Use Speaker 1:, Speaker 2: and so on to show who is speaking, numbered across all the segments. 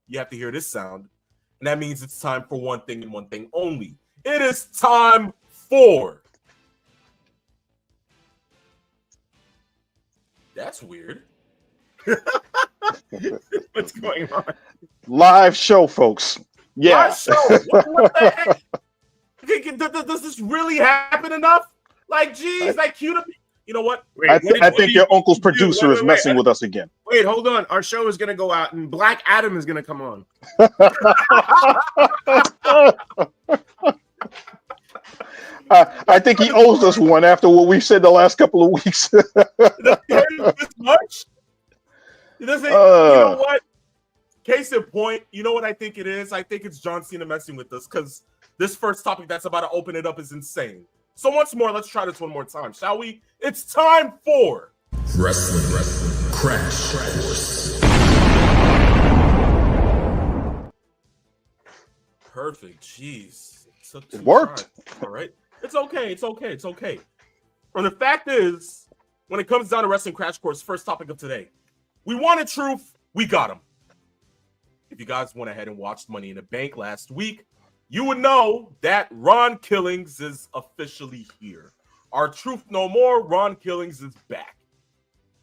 Speaker 1: you have to hear this sound. And that means it's time for one thing and one thing only. It is time for... That's weird.
Speaker 2: What's going on?
Speaker 3: Live show, folks. Yeah.
Speaker 1: Live show. What the heck? Does this really happen enough? Like, geez, like, cue the... You know what?
Speaker 2: Wait,
Speaker 3: I think your uncle's producer is messing with us again.
Speaker 2: Wait, hold on. Our show is going to go out, and Black Adam is going to come on.
Speaker 3: I think he owes us one after what we've said the last couple of weeks.
Speaker 1: This much? It doesn't. You know what? Case in point, you know what I think it is? I think it's John Cena messing with us because this first topic that's about to open it up is insane. So once more, let's try this one more time, shall we? It's time for Wrestling Crash Course. Perfect. Jeez.
Speaker 3: It worked.
Speaker 1: All right. It's okay. And the fact is, when it comes down to Wrestling Crash Course, first topic of today, we wanted truth. We got him. If you guys went ahead and watched Money in the Bank last week, you would know that Ron Killings is officially here. Our truth no more. Ron Killings is back.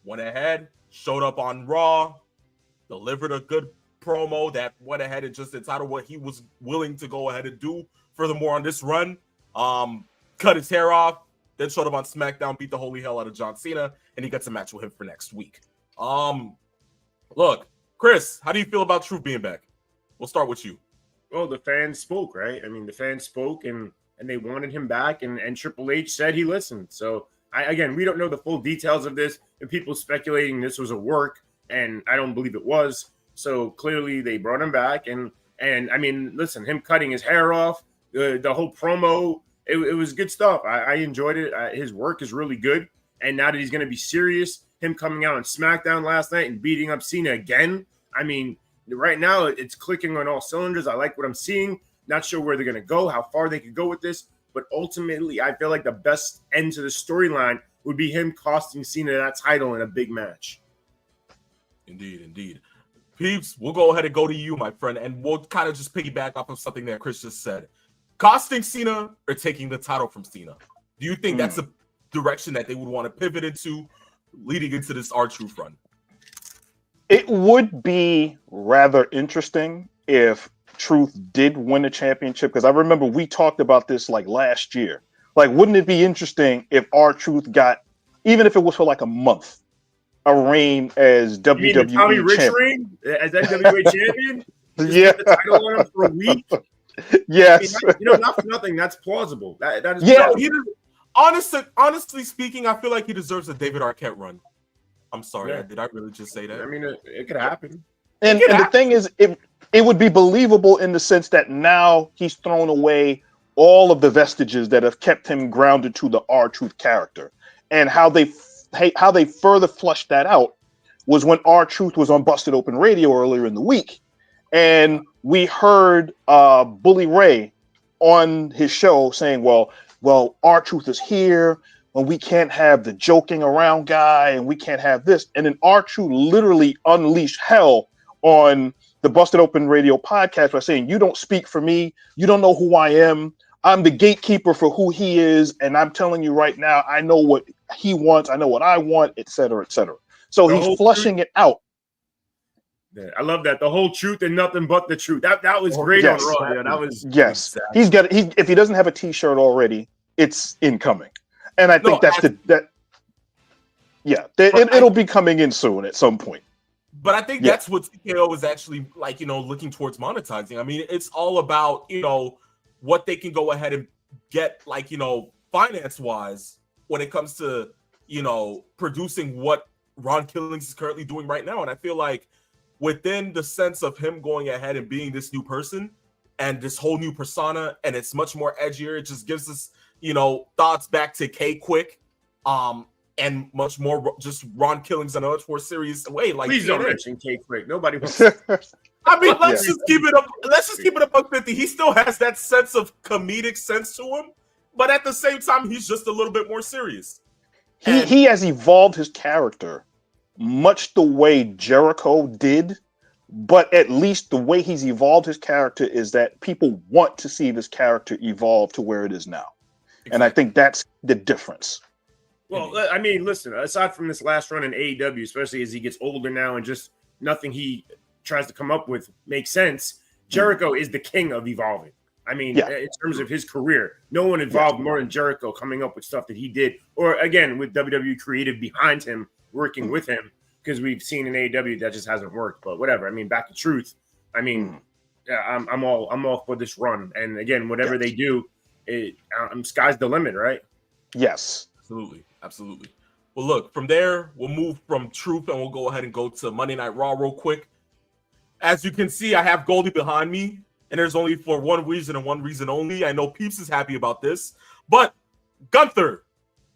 Speaker 1: Went ahead, showed up on Raw, delivered a good promo that went ahead and just entitled what he was willing to go ahead and do. Furthermore, on this run, cut his hair off, then showed up on SmackDown, beat the holy hell out of John Cena, and he gets a match with him for next week. Look, Chris, how do you feel about Truth being back? We'll start with you.
Speaker 2: Well, the fans spoke, right? I mean, the fans spoke, and they wanted him back, and Triple H said he listened. So, again, we don't know the full details of this, and people speculating this was a work, and I don't believe it was. So, clearly, they brought him back, and I mean, listen, him cutting his hair off, the whole promo, it was good stuff. I enjoyed it. His work is really good, and now that he's going to be serious, him coming out on SmackDown last night and beating up Cena again, I mean, right now, it's clicking on all cylinders. I like what I'm seeing. Not sure where they're going to go, how far they could go with this. But ultimately, I feel like the best end to the storyline would be him costing Cena that title in a big match.
Speaker 1: Indeed. Peeps, we'll go ahead and go to you, my friend, and we'll kind of just piggyback off of something that Chris just said. Costing Cena or taking the title from Cena? Do you think that's a direction that they would want to pivot into leading into this R-Truth run?
Speaker 3: It would be rather interesting if Truth did win a championship, because I remember we talked about this like last year. Like, wouldn't it be interesting if R-Truth got, even if it was for like a month, a reign as WWE
Speaker 2: champion? Tommy Rich
Speaker 3: champion?
Speaker 2: Reign as NWA champion?
Speaker 3: Yeah.
Speaker 2: The title on him for a week?
Speaker 3: Yes.
Speaker 2: I mean, not for nothing. That's plausible. That is
Speaker 3: Yeah.
Speaker 1: Honestly speaking, I feel like he deserves a David Arquette run. I'm sorry,
Speaker 2: Yeah.
Speaker 1: did I really just say that?
Speaker 2: I mean, it could happen.
Speaker 3: And the thing is, it would be believable in the sense that now he's thrown away all of the vestiges that have kept him grounded to the R-Truth character. And how they further flushed that out was when R-Truth was on Busted Open Radio earlier in the week. And we heard Bully Ray on his show saying, well, R-Truth is here, and we can't have the joking around guy, and we can't have this. And then R-Truth literally unleashed hell on the Busted Open Radio podcast by saying, you don't speak for me. You don't know who I am. I'm the gatekeeper for who he is. And I'm telling you right now, I know what he wants. I know what I want, et cetera, et cetera. So he's flushing it out.
Speaker 2: Yeah, I love that. The whole truth and nothing but the truth. That was great on Raw. Yeah, that was
Speaker 3: He's got if he doesn't have a t-shirt already, it's incoming. And I think it'll be coming in soon at some point.
Speaker 1: But I think that's what TKO is actually looking towards monetizing. I mean, it's all about, what they can go ahead and get, finance-wise when it comes to, producing what Ron Killings is currently doing right now. And I feel like within the sense of him going ahead and being this new person and this whole new persona, and it's much more edgier, it just gives us, thoughts back to K-Quick, and much more just Ron Killings in a much more serious way. Like,
Speaker 2: please don't mention K-Quick. Nobody wants.
Speaker 1: I mean, let's just keep it up. Let's just keep it up 50. He still has that sense of comedic sense to him, but at the same time, he's just a little bit more serious.
Speaker 3: He has evolved his character much the way Jericho did but at least the way he's evolved his character is that people want to see this character evolve to where it is now.
Speaker 1: Exactly.
Speaker 3: And I think that's the difference.
Speaker 2: Well, I mean, listen, aside from this last run in AEW, especially as he gets older now and just nothing he tries to come up with makes sense, Jericho is the king of evolving. I mean, in terms of his career, no one evolved more than Jericho coming up with stuff that he did, or again, with WWE creative behind him, working with him, because we've seen in AEW that just hasn't worked, but whatever. I mean, back to truth. I mean, I'm all for this run. And again, whatever they do, sky's the limit, right?
Speaker 3: Yes.
Speaker 1: Absolutely. Well, look, from there, we'll move from truth and we'll go ahead and go to Monday Night Raw real quick. As you can see, I have Goldie behind me, and there's only for one reason and one reason only. I know Peeps is happy about this, but Gunther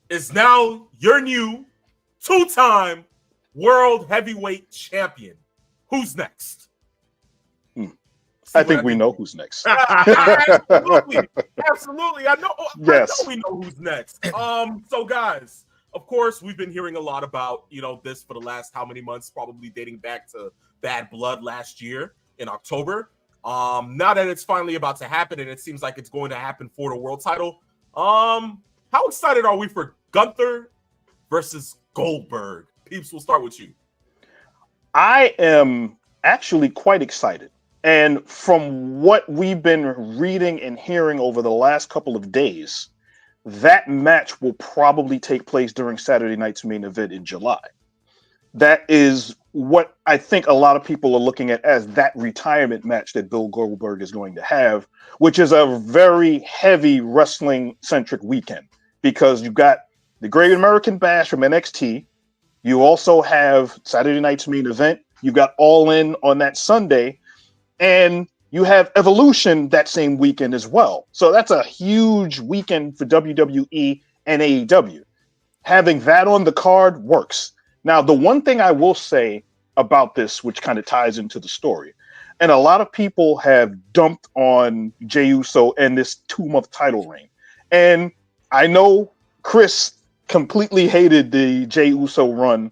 Speaker 1: is now your new two-time World Heavyweight Champion. Who's next?
Speaker 3: I think we know who's next.
Speaker 1: Absolutely. I know
Speaker 3: Yes.
Speaker 1: we know who's next. So guys, of course, we've been hearing a lot about, this for the last how many months, probably dating back to Bad Blood last year in October. Now that it's finally about to happen and it seems like it's going to happen for the world title, how excited are we for Gunther versus Goldberg? Peeps, we'll start with you.
Speaker 3: I am actually quite excited. And from what we've been reading and hearing over the last couple of days, that match will probably take place during Saturday night's main event in July. That is what I think a lot of people are looking at as that retirement match that Bill Goldberg is going to have, which is a very heavy wrestling-centric weekend because you've got the Great American Bash from NXT. You also have Saturday night's main event. You've got All In on that Sunday. And you have Evolution that same weekend as well. So that's a huge weekend for WWE and AEW. Having that on the card works. Now, the one thing I will say about this, which kind of ties into the story, and a lot of people have dumped on Jey Uso and this 2-month title reign. And I know Chris completely hated the Jey Uso run,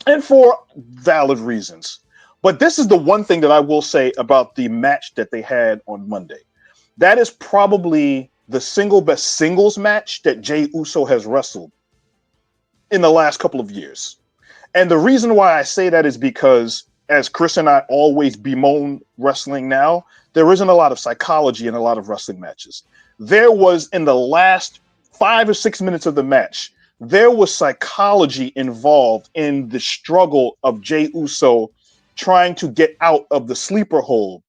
Speaker 3: and for valid reasons. But this is the one thing that I will say about the match that they had on Monday. That is probably the single best singles match that Jey Uso has wrestled in the last couple of years. And the reason why I say that is because, as Chris and I always bemoan wrestling now, there isn't a lot of psychology in a lot of wrestling matches. There was, in the last 5 or 6 minutes of the match, there was psychology involved in the struggle of Jey Uso trying to get out of the sleeper hold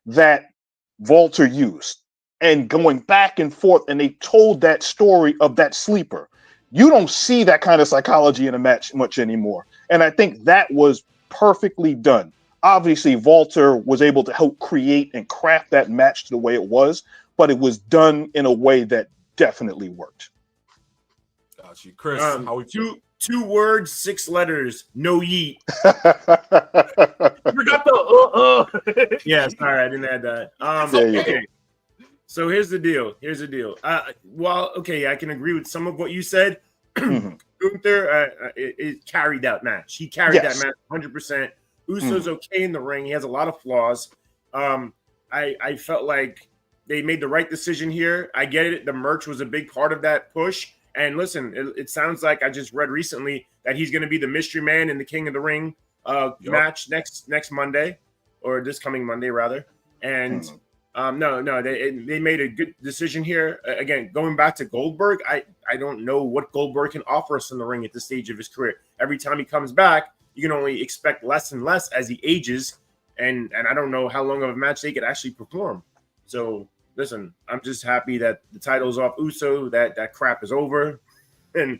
Speaker 3: that Walter used and going back and forth. And they told that story of that sleeper. You don't see that kind of psychology in a match much anymore. And I think that was perfectly done. Obviously, Walter was able to help create and craft that match to the way it was, but it was done in a way that definitely worked.
Speaker 1: Got you. Chris, how we
Speaker 2: Two words, 6 letters, no yeet.
Speaker 1: You forgot the
Speaker 2: Yeah, sorry, I didn't add that. Okay. So here's the deal. I can agree with some of what you said. Gunther it carried that match. He carried that match 100%. Uso's okay in the ring. He has a lot of flaws. I felt like they made the right decision here. I get it. The merch was a big part of that push. And listen, it sounds like I just read recently that he's going to be the mystery man in the King of the Ring match next Monday, or this coming Monday rather. And they made a good decision here. Again, going back to Goldberg, I don't know what Goldberg can offer us in the ring at this stage of his career. Every time he comes back, you can only expect less and less as he ages, and I don't know how long of a match they could actually perform. So. Listen, I'm just happy that the title's off Uso, that crap is over. And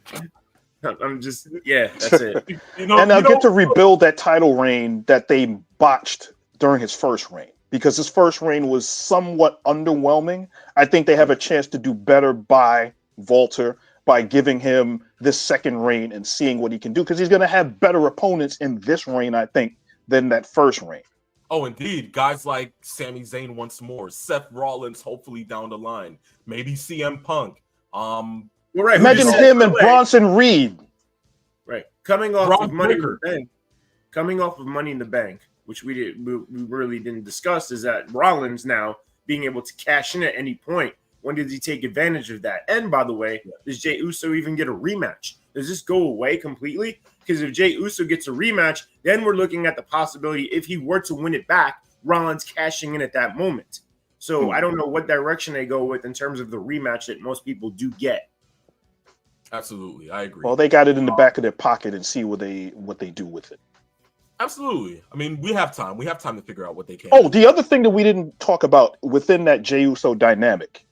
Speaker 2: I'm just, that's it.
Speaker 3: And they'll get to rebuild that title reign that they botched during his first reign, because his first reign was somewhat underwhelming. I think they have a chance to do better by Walter by giving him this second reign and seeing what he can do, because he's going to have better opponents in this reign, I think, than that first reign.
Speaker 1: Oh, indeed. Guys like Sami Zayn once more, Seth Rollins hopefully down the line, maybe CM Punk.
Speaker 2: Right.
Speaker 3: Imagine him and Bronson Reed.
Speaker 2: Right. Coming off of Money in the Bank. which we really didn't discuss, is that Rollins now being able to cash in at any point. When does he take advantage of that? And by the way, does Jey Uso even get a rematch? Does this go away completely? Because if Jey Uso gets a rematch, then we're looking at the possibility, if he were to win it back, Rollins cashing in at that moment. So I don't know what direction they go with in terms of the rematch that most people do get.
Speaker 1: Absolutely, I agree.
Speaker 3: Well, they got it in the back of their pocket and see what they do with it.
Speaker 1: Absolutely. I mean, we have time. We have time to figure out what they can.
Speaker 3: Oh, the other thing that we didn't talk about within that Jey Uso dynamic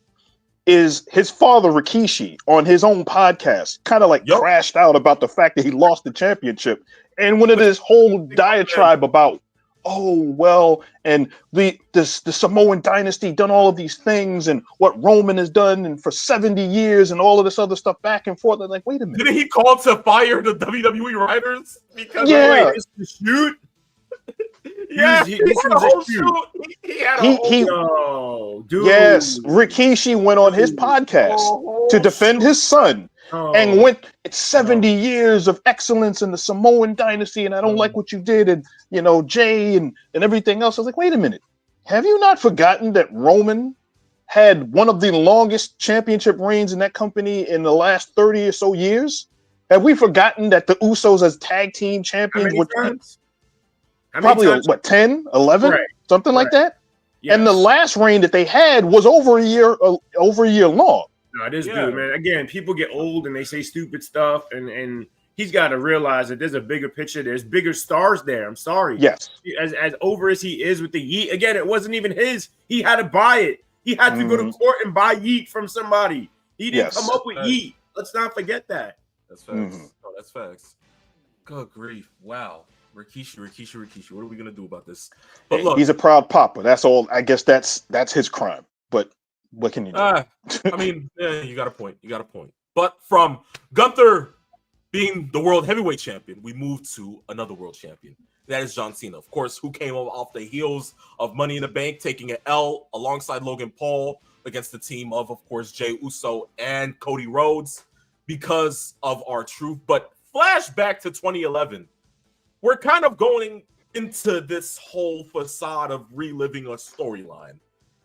Speaker 3: is his father Rikishi on his own podcast kind of like crashed out about the fact that he lost the championship and went into this whole diatribe about, oh, well, and the Samoan dynasty done all of these things and what Roman has done and for 70 years and all of this other stuff back and forth. They're like, wait a minute.
Speaker 1: Didn't he call to fire the WWE writers? Because
Speaker 2: shoot.
Speaker 1: Yeah, he had a whole shoot.
Speaker 2: Dude.
Speaker 3: Yes, Rikishi went on his podcast to defend his son and went 70 years of excellence in the Samoan dynasty, and I don't like what you did, and Jay and everything else. I was like, wait a minute, have you not forgotten that Roman had one of the longest championship reigns in that company in the last 30 or so years? Have we forgotten that the Usos as tag team champions were probably 10, 11, something like that? Yes. And the last reign that they had was over a year long.
Speaker 2: No, it is good, man. Again, people get old and they say stupid stuff, and he's got to realize that there's a bigger picture. There's bigger stars there. I'm sorry.
Speaker 3: Yes.
Speaker 2: As over as he is with the Yeet, again, it wasn't even his. He had to buy it. He had to go to court and buy Yeet from somebody. He didn't come up with Yeet. Let's not forget that.
Speaker 1: That's facts. Oh, that's facts. Good grief. Wow. Rikishi. What are we gonna do about this? But look,
Speaker 3: he's a proud papa. That's all. I guess that's his crime. But what can you do?
Speaker 1: I mean, you got a point. But from Gunther being the world heavyweight champion, we move to another world champion. That is John Cena, of course, who came off the heels of Money in the Bank, taking an L alongside Logan Paul against the team of course, Jey Uso and Cody Rhodes because of R-Truth. But flashback to 2011. We're kind of going into this whole facade of reliving a storyline.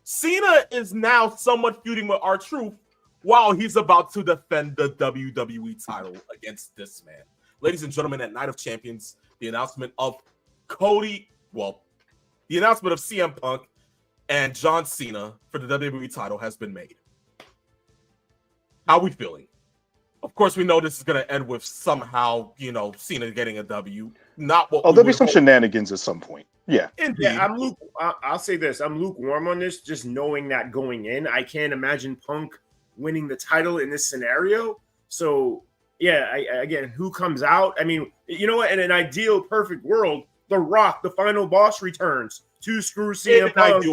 Speaker 1: Cena is now somewhat feuding with R-Truth while he's about to defend the WWE title against this man. Ladies and gentlemen, at Night of Champions, the announcement of CM Punk and John Cena for the WWE title has been made. How are we feeling? Of course, we know this is going to end with somehow, Cena getting a W. Not what.
Speaker 3: There'll be some shenanigans at some point. Yeah.
Speaker 1: Indeed.
Speaker 2: Yeah, I'll say this. I'm lukewarm on this, just knowing that going in. I can't imagine Punk winning the title in this scenario. So, yeah, again, who comes out? I mean, you know what? In an ideal, perfect world, The Rock, the final boss, returns to screw CM Punk.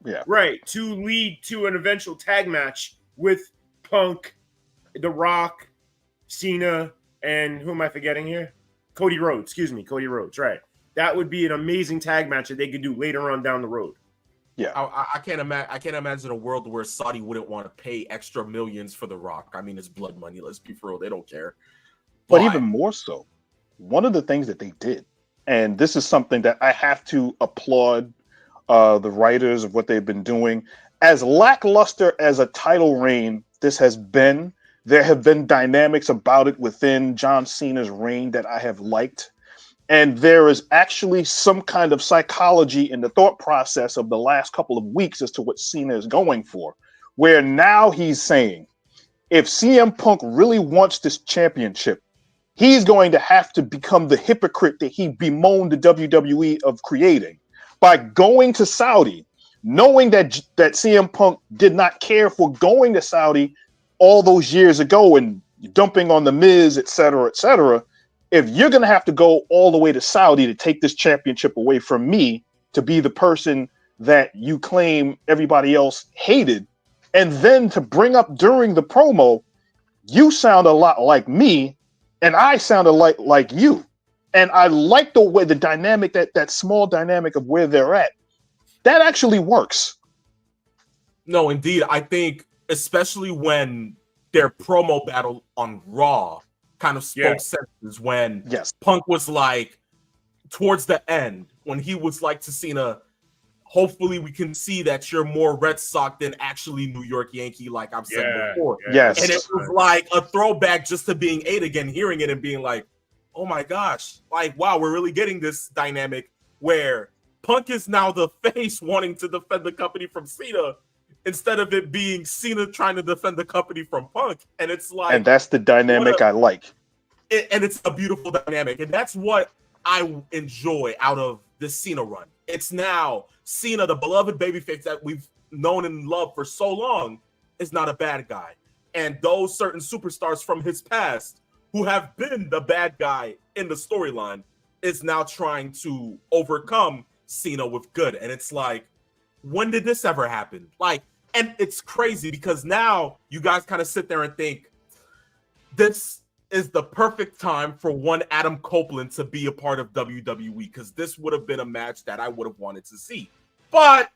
Speaker 3: Yeah.
Speaker 2: Right. To lead to an eventual tag match with Punk, The Rock, Cena, and who am I forgetting here? Cody Rhodes. Cody Rhodes. Right. That would be an amazing tag match that they could do later on down the road.
Speaker 3: Yeah.
Speaker 1: I can't imagine a world where Saudi wouldn't want to pay extra millions for The Rock. I mean, it's blood money. Let's be for real. They don't care.
Speaker 3: But even more so, one of the things that they did, and this is something that I have to applaud the writers of what they've been doing. As lackluster as a title reign this has been, there have been dynamics about it within John Cena's reign that I have liked. And there is actually some kind of psychology in the thought process of the last couple of weeks as to what Cena is going for, where now he's saying, if CM Punk really wants this championship, he's going to have to become the hypocrite that he bemoaned the WWE of creating by going to Saudi, knowing that CM Punk did not care for going to Saudi all those years ago and dumping on the Miz, et cetera, et cetera. If you're going to have to go all the way to Saudi to take this championship away from me, to be the person that you claim everybody else hated, and then to bring up during the promo, you sound a lot like me, and I sounded like you. And I like the way the dynamic, that small dynamic of where they're at, that actually works.
Speaker 1: No, indeed. I think especially when their promo battle on Raw kind of spoke senses when Punk was like, towards the end when he was like to Cena, hopefully we can see that you're more Red Sox than actually New York Yankee, like I've said before.
Speaker 3: Yes.
Speaker 1: And it was like a throwback just to being 8 again, hearing it and being like, oh my gosh, like, wow, we're really getting this dynamic where Punk is now the face wanting to defend the company from Cena instead of it being Cena trying to defend the company from Punk. And it's like,
Speaker 3: and that's the dynamic I like.
Speaker 1: And it's a beautiful dynamic. And that's what I enjoy out of this Cena run. It's now Cena, the beloved babyface that we've known and loved for so long, is not a bad guy. And those certain superstars from his past who have been the bad guy in the storyline is now trying to overcome Cena with good. And it's like, when did this ever happen? Like, and it's crazy because now you guys kind of sit there and think, this is the perfect time for one Adam Copeland to be a part of WWE, because this would have been a match that I would have wanted to see. But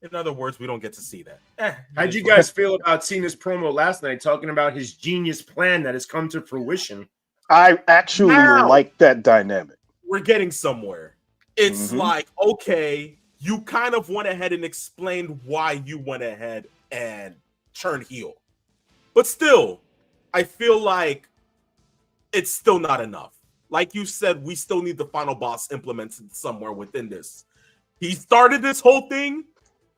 Speaker 1: in other words, we don't get to see that.
Speaker 2: How'd you guys feel about Cena's promo last night, talking about his genius plan that has come to fruition?
Speaker 3: I actually like that dynamic.
Speaker 1: We're getting somewhere. It's like, okay, you kind of went ahead and explained why you went ahead and turned heel. But still, I feel like it's still not enough. Like you said, we still need the final boss implemented somewhere within this. He started this whole thing.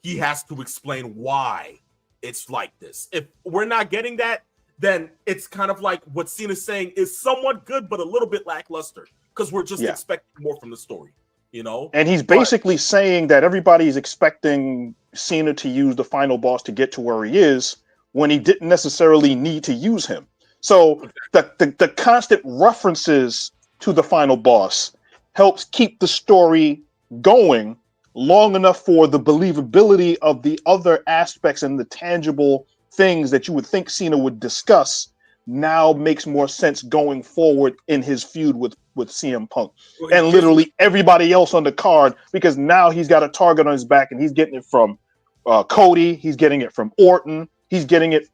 Speaker 1: He has to explain why it's like this. If we're not getting that, then it's kind of like what Cena's saying is somewhat good, but a little bit lackluster because we're just expecting more from the story, you know?
Speaker 3: And he's basically saying that everybody's expecting Cena to use the final boss to get to where he is when he didn't necessarily need to use him. So the constant references to the final boss helps keep the story going long enough for the believability of the other aspects and the tangible things that you would think Cena would discuss now makes more sense going forward in his feud with CM Punk and literally everybody else on the card, because now he's got a target on his back and he's getting it from Cody, he's getting it from Orton, he's getting it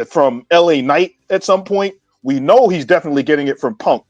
Speaker 3: from LA Knight at some point. We know he's definitely getting it from Punk,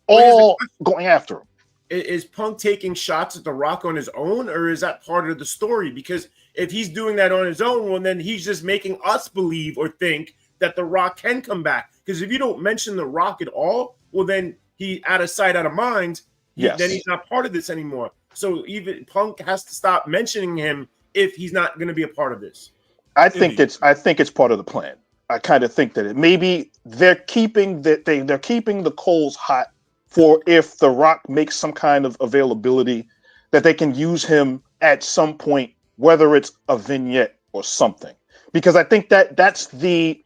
Speaker 3: all going after him.
Speaker 2: Is Punk taking shots at The Rock on his own, or is that part of the story? Because if he's doing that on his own, well, then he's just making us believe or think that The Rock can come back. Because if you don't mention The Rock at all, well, then he out of sight, out of mind. Then he's not part of this anymore. So even Punk has to stop mentioning him if he's not going to be a part of this.
Speaker 3: I think it's part of the plan. I kind of think that it maybe they're keeping the coals hot for if The Rock makes some kind of availability that they can use him at some point, whether it's a vignette or something. Because I think that's the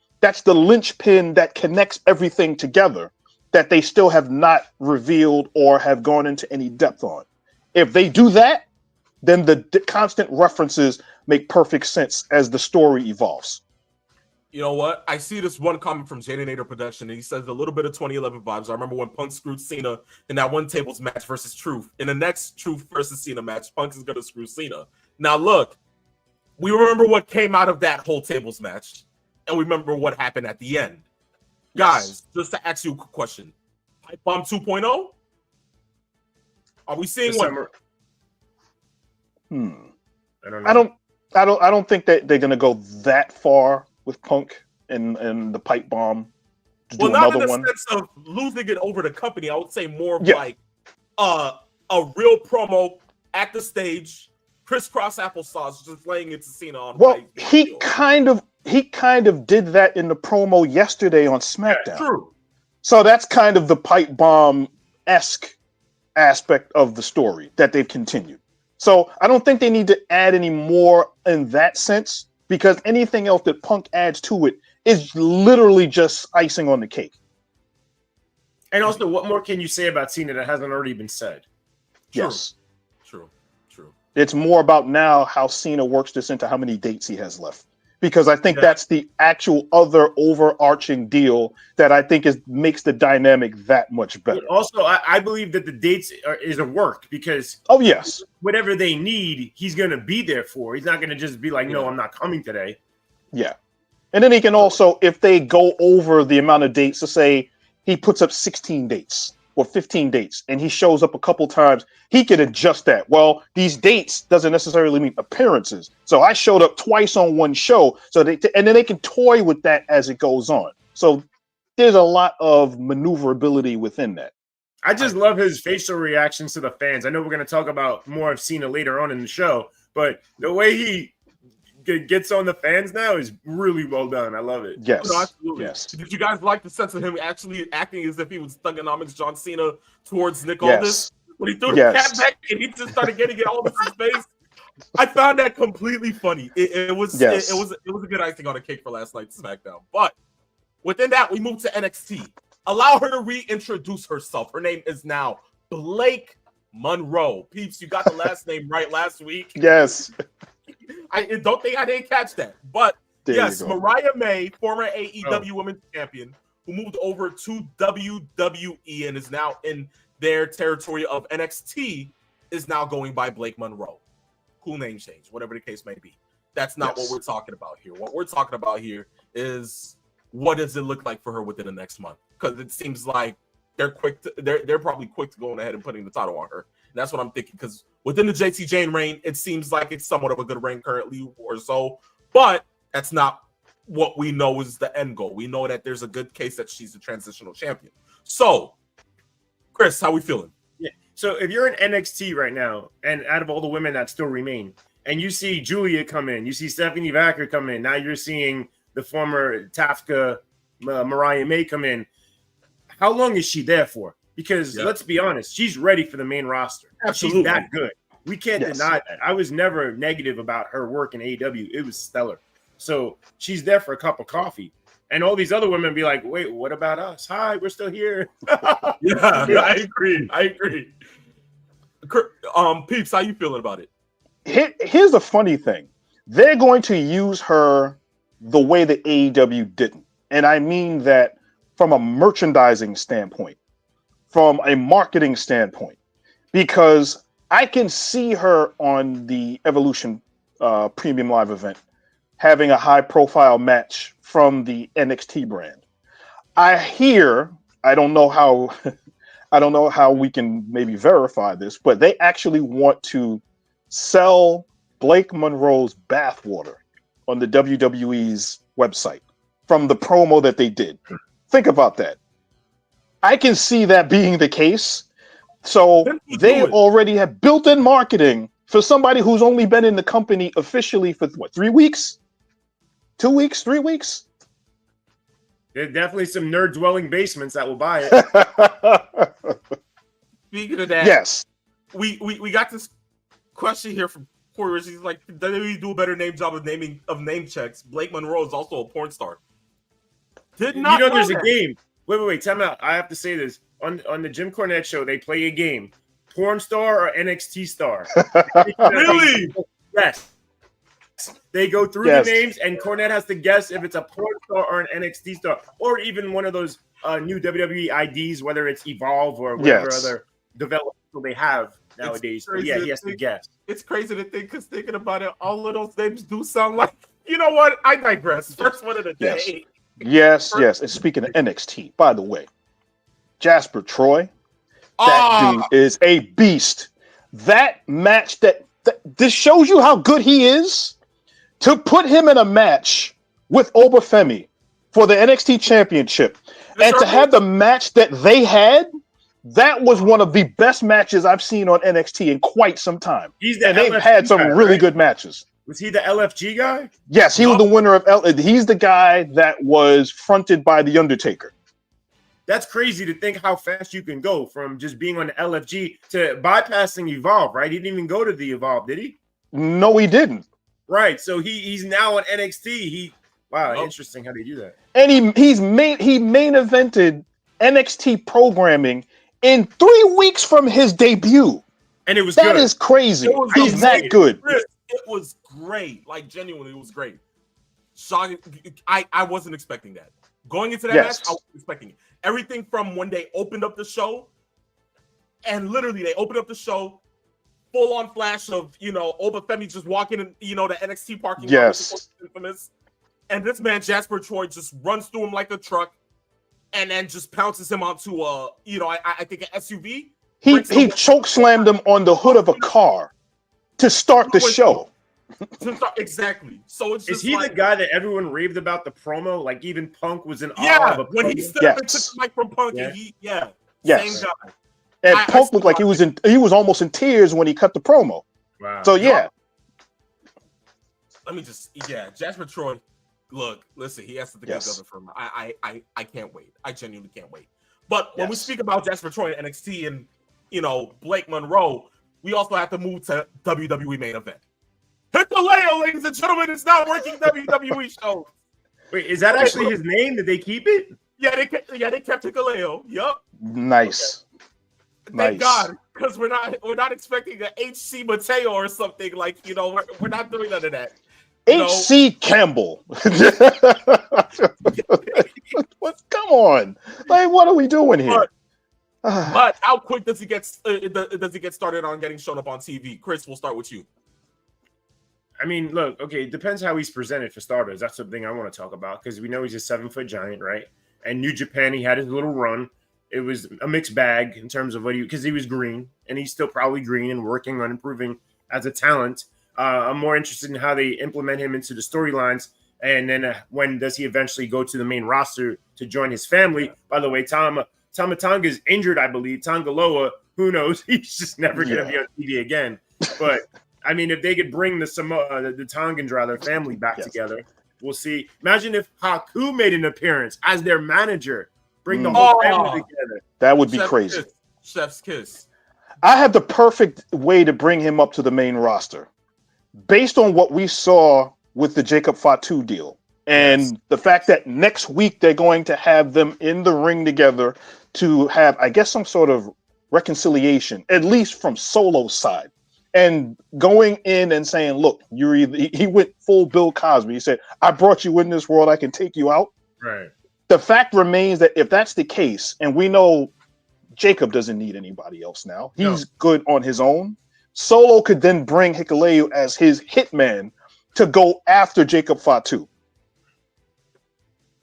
Speaker 3: linchpin that connects everything together that they still have not revealed or have gone into any depth on. If they do that, then the constant references make perfect sense as the story evolves.
Speaker 1: You know what? I see this one comment from Nader Production, and he says a little bit of 2011 vibes. I remember when Punk screwed Cena in that one tables match versus Truth. In the next Truth versus Cena match, Punk is going to screw Cena. Now, look, we remember what came out of that whole tables match, and we remember what happened at the end. Guys, just to ask you a quick question. Pipe Bomb 2.0? Are we seeing one?
Speaker 2: I don't know.
Speaker 3: I don't think that they're going to go that far with Punk and the pipe bomb.
Speaker 1: Well, not in the sense of losing it over the company. I would say more of like a real promo at the stage, crisscross applesauce, just laying it to Cena on.
Speaker 3: Well, he kind of did that in the promo yesterday on SmackDown.
Speaker 1: Yeah, true.
Speaker 3: So that's kind of the pipe bomb-esque aspect of the story that they've continued. So I don't think they need to add any more in that sense, because anything else that Punk adds to it is literally just icing on the cake.
Speaker 2: And also, what more can you say about Cena that hasn't already been said?
Speaker 3: Yes.
Speaker 1: True.
Speaker 3: It's more about now how Cena works this into how many dates he has left. Because I think that's the actual other overarching deal that I think makes the dynamic that much better.
Speaker 2: But also, I believe that the dates is a work, because whatever they need, he's going to be there for. He's not going to just be like, no, I'm not coming today.
Speaker 3: Yeah. And then he can also, if they go over the amount of dates, to say he puts up 16 dates, or 15 dates, and he shows up a couple times, he can adjust that. Well, these dates doesn't necessarily mean appearances. So I showed up twice on one show, and then they can toy with that as it goes on. So there's a lot of maneuverability within that.
Speaker 2: I just love his facial reactions to the fans. I know we're going to talk about more of Cena later on in the show, but the way he gets on the fans now is really well done. I love it.
Speaker 3: Yes,
Speaker 1: No, absolutely.
Speaker 3: yes.
Speaker 1: Did you guys like the sense of him actually acting as if he was Thugonomics John Cena towards Nick
Speaker 3: Yes.
Speaker 1: Aldis? When he threw the cat back and he just started getting it all in his face. I found that completely funny. It was a good icing on the cake for last night's SmackDown. But within that, we move to NXT. Allow her to reintroduce herself. Her name is now Blake Monroe. Peeps, you got the last name right last week.
Speaker 3: Yes.
Speaker 1: I don't think I didn't catch that. But
Speaker 3: There
Speaker 1: yes,
Speaker 3: you go.
Speaker 1: Mariah May, former AEW Women's Champion, who moved over to WWE and is now in their territory of NXT, is now going by Blake Monroe. Cool name change, whatever the case may be. That's not what we're talking about here. What we're talking about here is what does it look like for her within the next month? Because it seems like they're probably quick to going ahead and putting the title on her. And that's what I'm thinking. Because within the JT Jane reign, it seems like it's somewhat of a good reign currently or so. But that's not what we know is the end goal. We know that there's a good case that she's a transitional champion. So, Chris, how we feeling?
Speaker 2: Yeah. So if you're in NXT right now, and out of all the women that still remain, and you see Julia come in, you see Stephanie Vacker come in, now you're seeing the former Tafka Mariah May come in. How long is she there for? Because let's be honest, she's ready for the main roster.
Speaker 1: Absolutely.
Speaker 2: She's that good. We can't deny that. I was never negative about her work in AEW. It was stellar. So she's there for a cup of coffee. And all these other women be like, wait, what about us? Hi, we're still here.
Speaker 1: I agree. Peeps, how you feeling about it?
Speaker 3: Here's the funny thing. They're going to use her the way that AEW didn't. And I mean that from a merchandising standpoint, from a marketing standpoint, because I can see her on the Evolution Premium Live event having a high profile match from the NXT brand. I don't know how we can maybe verify this, but they actually want to sell Blake Monroe's bathwater on the WWE's website from the promo that they did. Think about that. I can see that being the case. So they already have built-in marketing for somebody who's only been in the company officially for 3 weeks? 2 weeks? 3 weeks?
Speaker 2: There's definitely some nerd-dwelling basements that will buy it.
Speaker 1: Speaking of that,
Speaker 3: yes,
Speaker 1: we got this question here from Corey. He's like, does he do a better name job of name checks? Blake Monroe is also a porn star. Did not know
Speaker 2: there's
Speaker 1: that.
Speaker 2: a game. Wait, time out. I have to say this. On the Jim Cornette show, they play a game. Porn star or NXT star?
Speaker 1: Really?
Speaker 2: Yes. They go through the names, and Cornette has to guess if it's a porn star or an NXT star, or even one of those new WWE IDs, whether it's Evolve or whatever other developmental they have nowadays. So yeah, he has to guess.
Speaker 1: It's crazy to think, because thinking about it, all of those names do sound like, you know what? I digress. First one of the day.
Speaker 3: Yes. And speaking of NXT, by the way, Jasper Troy, that dude is a beast. That match, this shows you how good he is. To put him in a match with Obafemi for the NXT Championship, and to have the match that they had, that was one of the best matches I've seen on NXT in quite some time. And they've had some really good matches.
Speaker 2: Was he the LFG guy?
Speaker 3: Yes, he was the winner of he's the guy that was fronted by The Undertaker.
Speaker 2: That's crazy to think how fast you can go from just being on the LFG to bypassing Evolve, right? He didn't even go to the Evolve, did he?
Speaker 3: No, he didn't.
Speaker 2: Right. So he's now on NXT. Interesting how they do that.
Speaker 3: And he main evented NXT programming in 3 weeks from his debut.
Speaker 2: And it was
Speaker 3: good.
Speaker 2: That
Speaker 3: is crazy. He's that good.
Speaker 1: It was great. Like, genuinely, it was great. Shocking. I wasn't expecting that. Going into that match, I wasn't expecting it. Everything from when they opened up the show, and literally they opened up the show, full-on flash of, Obafemi just walking in, the NXT parking lot.
Speaker 3: Yes.
Speaker 1: Infamous. And this man, Jasper Troy, just runs through him like a truck and then just pounces him onto a, I think an SUV.
Speaker 3: He choke slammed him on the hood of a car to start the show.
Speaker 1: Exactly. So it's just
Speaker 2: is he the guy that everyone raved about the promo? Like even Punk was in awe of a
Speaker 1: when he stood up and took the mic from Punk, and same guy.
Speaker 3: And Punk looked like he was almost in tears when he cut the promo.
Speaker 2: Wow.
Speaker 3: So yeah.
Speaker 1: Let me Jasper Troy. Look, listen, he has to get Gunther from. I can't wait. I genuinely can't wait. But when we speak about Jasper Troy and NXT and Blake Monroe, we also have to move to WWE main event. Hikuleo, ladies and gentlemen, is not working WWE shows.
Speaker 2: Wait, is that actually his name? Did they keep it?
Speaker 1: Yeah, they kept Hikuleo. Yup.
Speaker 3: Nice.
Speaker 1: Okay. Thank God, because we're not expecting an HC Mateo or something like we're not doing none of that.
Speaker 3: HC Campbell. Come on, like what are we doing here?
Speaker 1: But how quick does he get started on getting shown up on TV? Chris, we'll start with you.
Speaker 2: I mean, look, okay, it depends how he's presented for starters. That's the thing I want to talk about because we know he's a 7-foot giant, right? And New Japan, he had his little run. It was a mixed bag in terms of because he was green, and he's still probably green and working on improving as a talent. I'm more interested in how they implement him into the storylines, and then when does he eventually go to the main roster to join his family? By the way, Tama Tonga is injured, I believe. Tongaloa, who knows? He's just never going to be on TV again. But I mean, if they could bring the Tongans rather family back together, we'll see. Imagine if Haku made an appearance as their manager. Bring the whole family together.
Speaker 3: That would be crazy.
Speaker 1: Chef's kiss.
Speaker 3: I have the perfect way to bring him up to the main roster. Based on what we saw with the Jacob Fatu deal and the fact that next week they're going to have them in the ring together to have, I guess, some sort of reconciliation, at least from Solo's side. And going in and saying, look, he went full Bill Cosby. He said, I brought you in this world. I can take you out.
Speaker 2: Right.
Speaker 3: The fact remains that if that's the case, and we know Jacob doesn't need anybody else now, he's good on his own. Solo could then bring Hikuleo as his hitman to go after Jacob Fatu.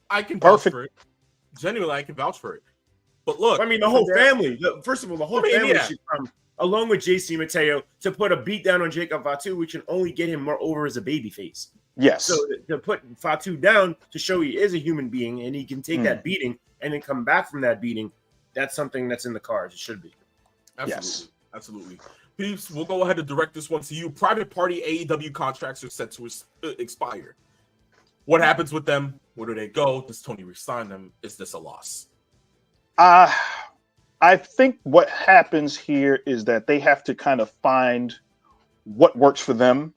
Speaker 1: I can vouch for it. Genuinely, I can vouch for it. But look,
Speaker 2: I mean, the whole family. First of all, the whole family should come along with JC Mateo to put a beat down on Jacob Fatu, which can only get him more over as a babyface.
Speaker 3: Yes.
Speaker 2: So to put Fatu down to show he is a human being and he can take that beating and then come back from that beating, that's something that's in the cards. It should be.
Speaker 1: Absolutely. Peeps, we'll go ahead and direct this one to you. Private party AEW contracts are set to expire. What happens with them? Where do they go? Does Tony resign them? Is this a loss?
Speaker 3: I think what happens here is that they have to kind of find what works for them.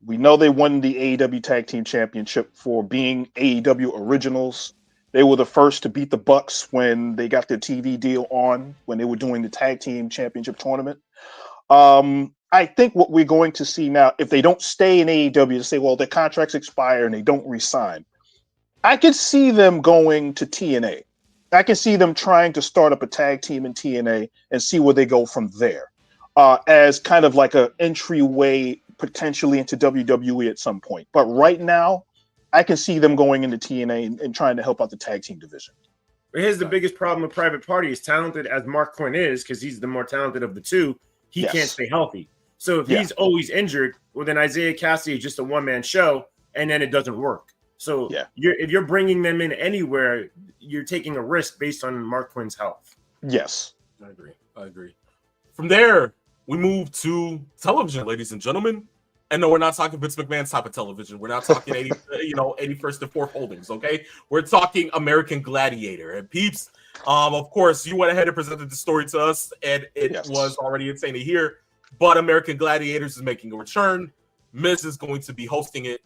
Speaker 3: We know they won the AEW Tag Team Championship for being AEW originals. They were the first to beat the Bucks when they got their TV deal on, when they were doing the Tag Team Championship tournament. I think what we're going to see now, if they don't stay in AEW and say, well, their contracts expire and they don't resign, I could see them going to TNA. I can see them trying to start up a tag team in TNA and see where they go from there, as kind of like an entryway potentially into WWE at some point. But right now, I can see them going into TNA and trying to help out the tag team division.
Speaker 2: But here's the biggest problem with Private Party. As talented as Mark Quinn is, because he's the more talented of the two, he can't stay healthy. So if he's always injured, well, then Isaiah Cassidy is just a one-man show, and then it doesn't work. So if you're bringing them in anywhere, you're taking a risk based on Mark Quinn's health.
Speaker 3: Yes.
Speaker 1: I agree. From there, we move to television, ladies and gentlemen. And no, we're not talking Vince McMahon's type of television. We're not talking 81st and 4th Holdings, okay? We're talking American Gladiator. And peeps, of course, you went ahead and presented the story to us, and it was already insane to hear. But American Gladiators is making a return. Miz is going to be hosting it.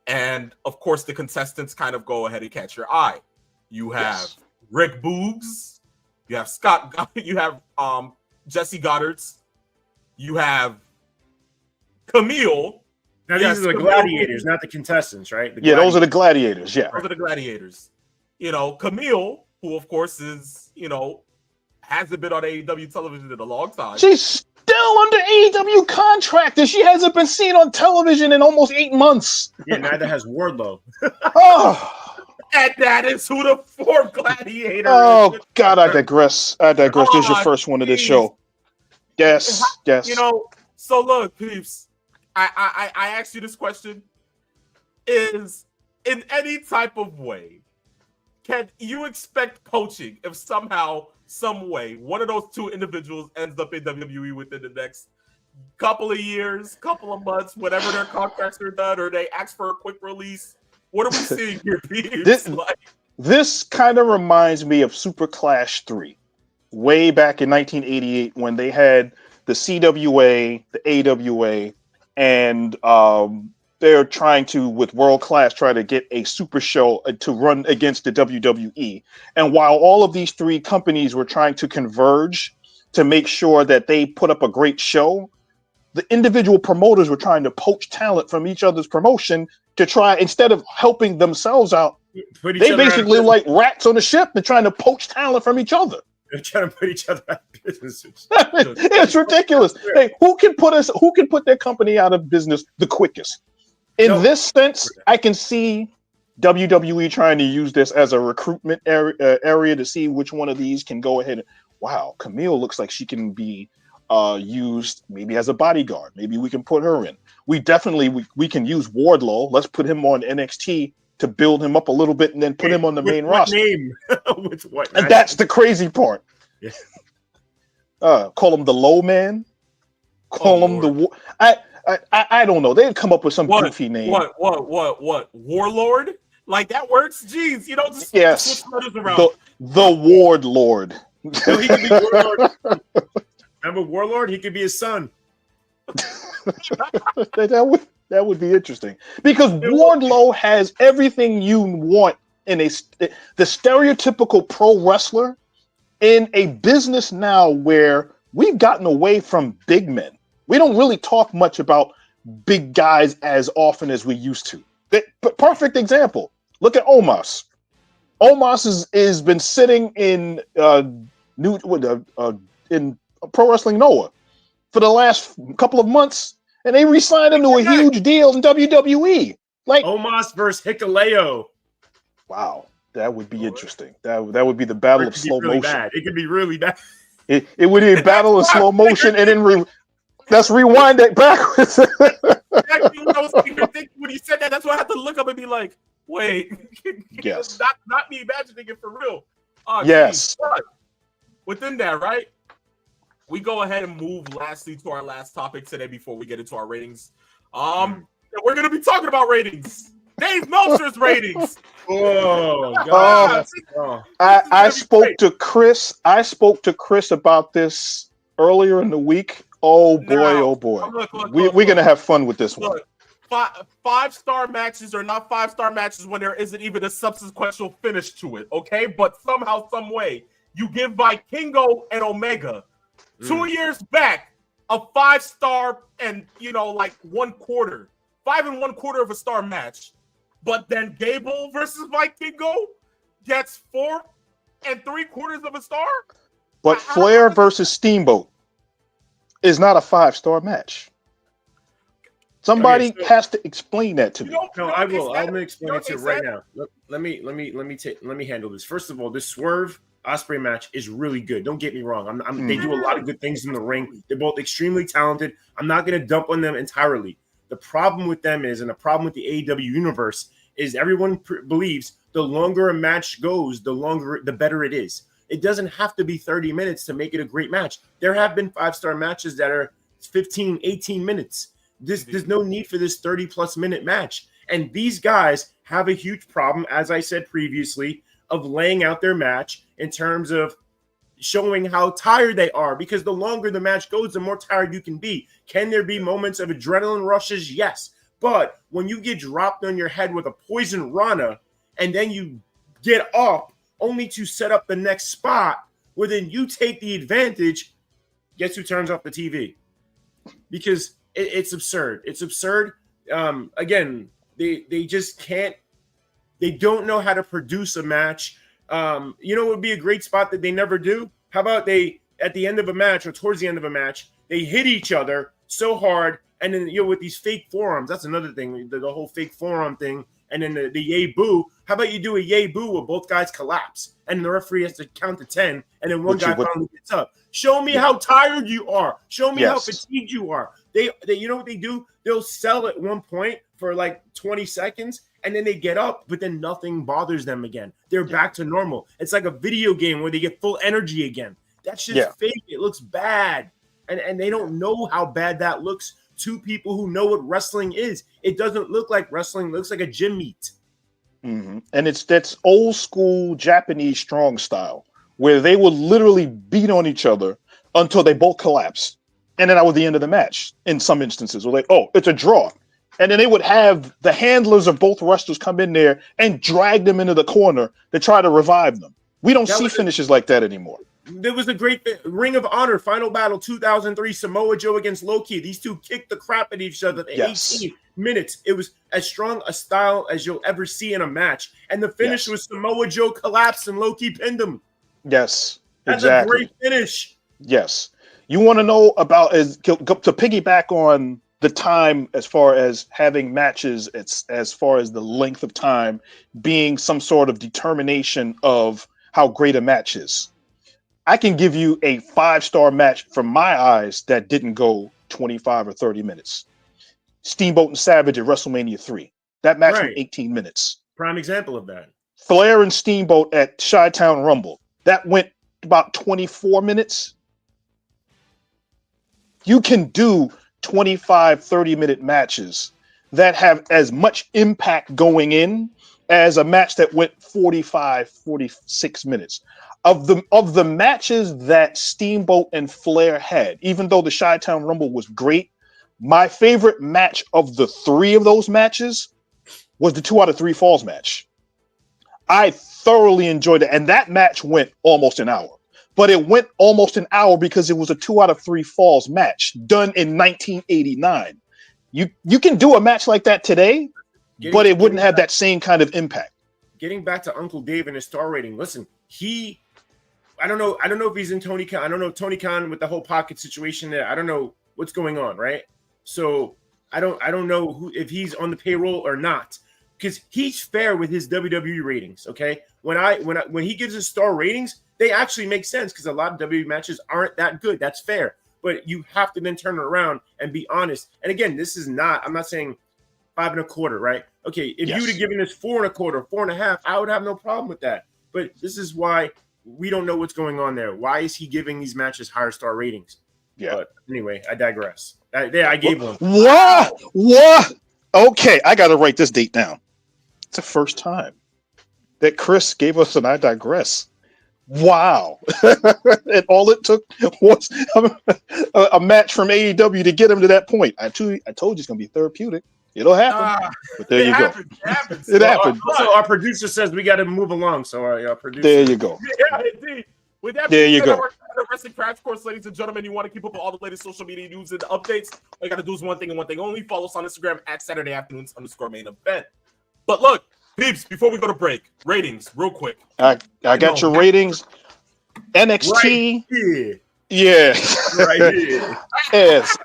Speaker 1: And, of course, the contestants kind of go ahead and catch your eye. You have Rick Boogs. You have you have Jesse Goddards. You have Camille.
Speaker 2: Now, these are the gladiators, not the contestants, right?
Speaker 3: Those are the gladiators. Yeah.
Speaker 1: Those are the gladiators. Camille, who, of course, is, hasn't been on AEW television in a long time.
Speaker 3: She's still under AEW contract, and she hasn't been seen on television in almost 8 months.
Speaker 2: Yeah, neither has Wardlow.
Speaker 1: And that is who the fourth gladiator
Speaker 3: Oh
Speaker 1: is.
Speaker 3: God, I digress. This is your
Speaker 1: Oh,
Speaker 3: first one of this
Speaker 1: jeez.
Speaker 3: show. Yes.
Speaker 1: You know, so look, peeps. I asked you this question: is in any type of way, can you expect coaching if somehow, some way, one of those two individuals ends up in WWE within the next couple of years, couple of months, whatever their contracts are done, or they ask for a quick release? What are we seeing here, peeps?
Speaker 3: This kind of reminds me of Super Clash 3, way back in 1988 when they had the CWA, the AWA, and they're trying to, with World Class, try to get a super show to run against the WWE. And while all of these three companies were trying to converge to make sure that they put up a great show, the individual promoters were trying to poach talent from each other's promotion to try, instead of helping themselves out, they basically like rats on a ship and trying to poach talent from each other.
Speaker 2: They're trying to put each other out of business.
Speaker 3: It's ridiculous. Hey, who can put their company out of business the quickest? In this sense, I can see WWE trying to use this as a recruitment area to see which one of these can go ahead. Wow, Camille looks like she can be used maybe as a bodyguard. Maybe we can put her in. We can use Wardlow. Let's put him on NXT to build him up a little bit and then put him on the main roster.
Speaker 2: Name? With what?
Speaker 3: And that's the crazy part.
Speaker 2: Yeah.
Speaker 3: Call him the low man. Call him the. I don't know. They'd come up with some goofy name.
Speaker 1: What? Warlord? Like that works? Jeez, just
Speaker 3: yes.
Speaker 1: Switch around.
Speaker 3: The Ward Lord.
Speaker 2: No, he could be Warlord. Remember Warlord? He could be his son.
Speaker 3: That would be interesting because Wardlow has everything you want in the stereotypical pro wrestler in a business now where we've gotten away from big men. We don't really talk much about big guys as often as we used to. Perfect example. Look at Omos. Omos is been sitting in in Pro Wrestling Noah for the last couple of months, and they re-signed him to a huge deal in WWE. Like
Speaker 2: Omos versus Hikuleo.
Speaker 3: Wow, that would be interesting. That would be the battle of slow motion.
Speaker 2: Bad. It could be really bad.
Speaker 3: It would be a battle of slow motion, and then let's rewind it backwards.
Speaker 1: Exactly what I was thinking when you said that. That's why I had to look up and be like, wait.
Speaker 3: Yes.
Speaker 1: Not me imagining it for real.
Speaker 3: Yes.
Speaker 1: But within that, right? We go ahead and move lastly to our last topic today before we get into our ratings. We're going to be talking about ratings. Dave Meltzer's ratings.
Speaker 2: Oh, God.
Speaker 3: I spoke to Chris. I spoke to Chris about this earlier in the week. Oh boy.
Speaker 1: Look,
Speaker 3: we're going to have fun with this one.
Speaker 1: Five-star matches are not five-star matches when there isn't even a subsequential finish to it, okay? But somehow, some way, you give Vikingo and Omega 2 years back a 5-star and 1/4, 5 1/4 of a star match, but then Gable versus Vikingo gets 4 3/4 of a star.
Speaker 3: But Flair versus Steamboat is not a 5-star match. Somebody has to explain that to me.
Speaker 2: No, I will. I'm gonna explain it to you right now. Let me handle this. First of all, this Swerve Ospreay match is really good. Don't get me wrong. They do a lot of good things in the ring. They're both extremely talented. I'm not going to dump on them entirely. The problem with them is, and the problem with the AEW universe is, everyone believes the longer a match goes, the better it is. It doesn't have to be 30 minutes to make it a great match. There have been 5-star matches that are 15, 18 minutes. There's no need for this 30-plus minute match. And these guys have a huge problem, as I said previously, of laying out their match in terms of showing how tired they are, because the longer the match goes, the more tired you can be. Can there be moments of adrenaline rushes? Yes. But when you get dropped on your head with a poison Rana and then you get up only to set up the next spot where then you take the advantage, guess who turns off the TV? Because it's absurd. It's absurd. Again, they just can't. They don't know how to produce a match. It would be a great spot that they never do? How about they, at the end of a match or towards the end of a match, they hit each other so hard, and then with these fake forearms. That's another thing, the whole fake forearm thing, and then the yay boo. How about you do a yay boo where both guys collapse and the referee has to count to 10 and then one guy finally gets up? Show me how tired you are. Show me how fatigued you are. They you know what they do? They'll sell at one point for like 20 seconds and then they get up, but then nothing bothers them again. They're back to normal. It's like a video game where they get full energy again. That's just fake. It looks bad. And they don't know how bad that looks to people who know what wrestling is. It doesn't look like wrestling. It looks like a gym meet.
Speaker 3: Mm-hmm. And that's old school Japanese strong style, where they would literally beat on each other until they both collapsed. And then that was the end of the match in some instances. Or like, oh, it's a draw. And then they would have the handlers of both wrestlers come in there and drag them into the corner to try to revive them. We don't see finishes like that anymore.
Speaker 2: There was a great Ring of Honor Final Battle 2003, Samoa Joe against Loki. These two kicked the crap at each other for 18 minutes. It was as strong a style as you'll ever see in a match. And the finish was Samoa Joe collapsed and Loki pinned him.
Speaker 3: Yes,
Speaker 2: that's a great finish.
Speaker 3: Yes. You want to know about to piggyback on the time as far as having matches, as far as the length of time being some sort of determination of how great a match is. I can give you a 5-star match from my eyes that didn't go 25 or 30 minutes. Steamboat and Savage at WrestleMania 3. That match went 18 minutes.
Speaker 2: Prime example of that.
Speaker 3: Flair and Steamboat at Chi-Town Rumble. That went about 24 minutes. You can do 25, 30-minute matches that have as much impact going in as a match that went 45, 46 minutes. Of the matches that Steamboat and Flair had, even though the Chi-Town Rumble was great, my favorite match of the 3 of those matches was the 2 out of 3 falls match. I thoroughly enjoyed it, and that match went almost an hour. But it went almost an hour because it was a 2 out of 3 falls match done in 1989. You can do a match like that today, but it wouldn't have that same kind of impact.
Speaker 2: Getting back to Uncle Dave and his star rating, listen, I don't know if he's in Tony Khan. I don't know Tony Khan with the whole pocket situation there. I don't know what's going on, right? So I don't know if he's on the payroll or not, because he's fair with his WWE ratings. Okay, when he gives his star ratings, they actually make sense because a lot of WWE matches aren't that good. That's fair, but you have to then turn it around and be honest. And again, I'm not saying 5.25, right? Okay, if you would have given this 4.25, 4.5, I would have no problem with that. But this is why we don't know what's going on there. Why is he giving these matches higher star ratings? Yeah. But anyway, I digress. I gave one.
Speaker 3: What? Okay, I got to write this date down. It's the first time that Chris gave us an I digress. Wow. And all it took was a match from AEW to get him to that point. I told you it's going to be therapeutic. It'll happen. But there you go. It happened.
Speaker 2: Also, our producer says we got to move along. So our producer.
Speaker 3: There you go.
Speaker 1: Yeah, indeed. With that
Speaker 3: there you go.
Speaker 1: Wrestling Crash Course, ladies and gentlemen, you want to keep up with all the latest social media news and updates. All you got to do is one thing and one thing only. Follow us on Instagram at Saturday Afternoons _main event. But look, peeps, before we go to break, ratings, real quick.
Speaker 3: I got your ratings. NXT.
Speaker 2: Right
Speaker 3: yeah.
Speaker 2: Right here.
Speaker 3: Yes.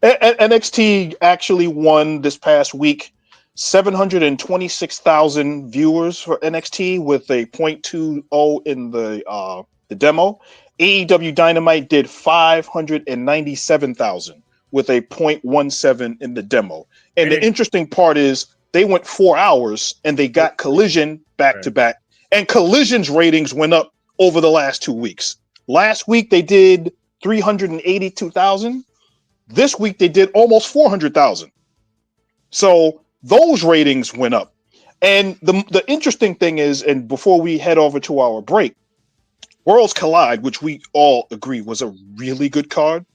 Speaker 3: NXT actually won this past week. 726,000 viewers for NXT with a 0.20 in the demo. AEW Dynamite did 597,000 with a 0.17 in the demo. And the interesting part is they went 4 hours and they got Collision back to back. And Collision's ratings went up over the last 2 weeks. Last week they did 382,000. This week they did almost 400,000. So those ratings went up. And the interesting thing is, and before we head over to our break, Worlds Collide, which we all agree was a really good card,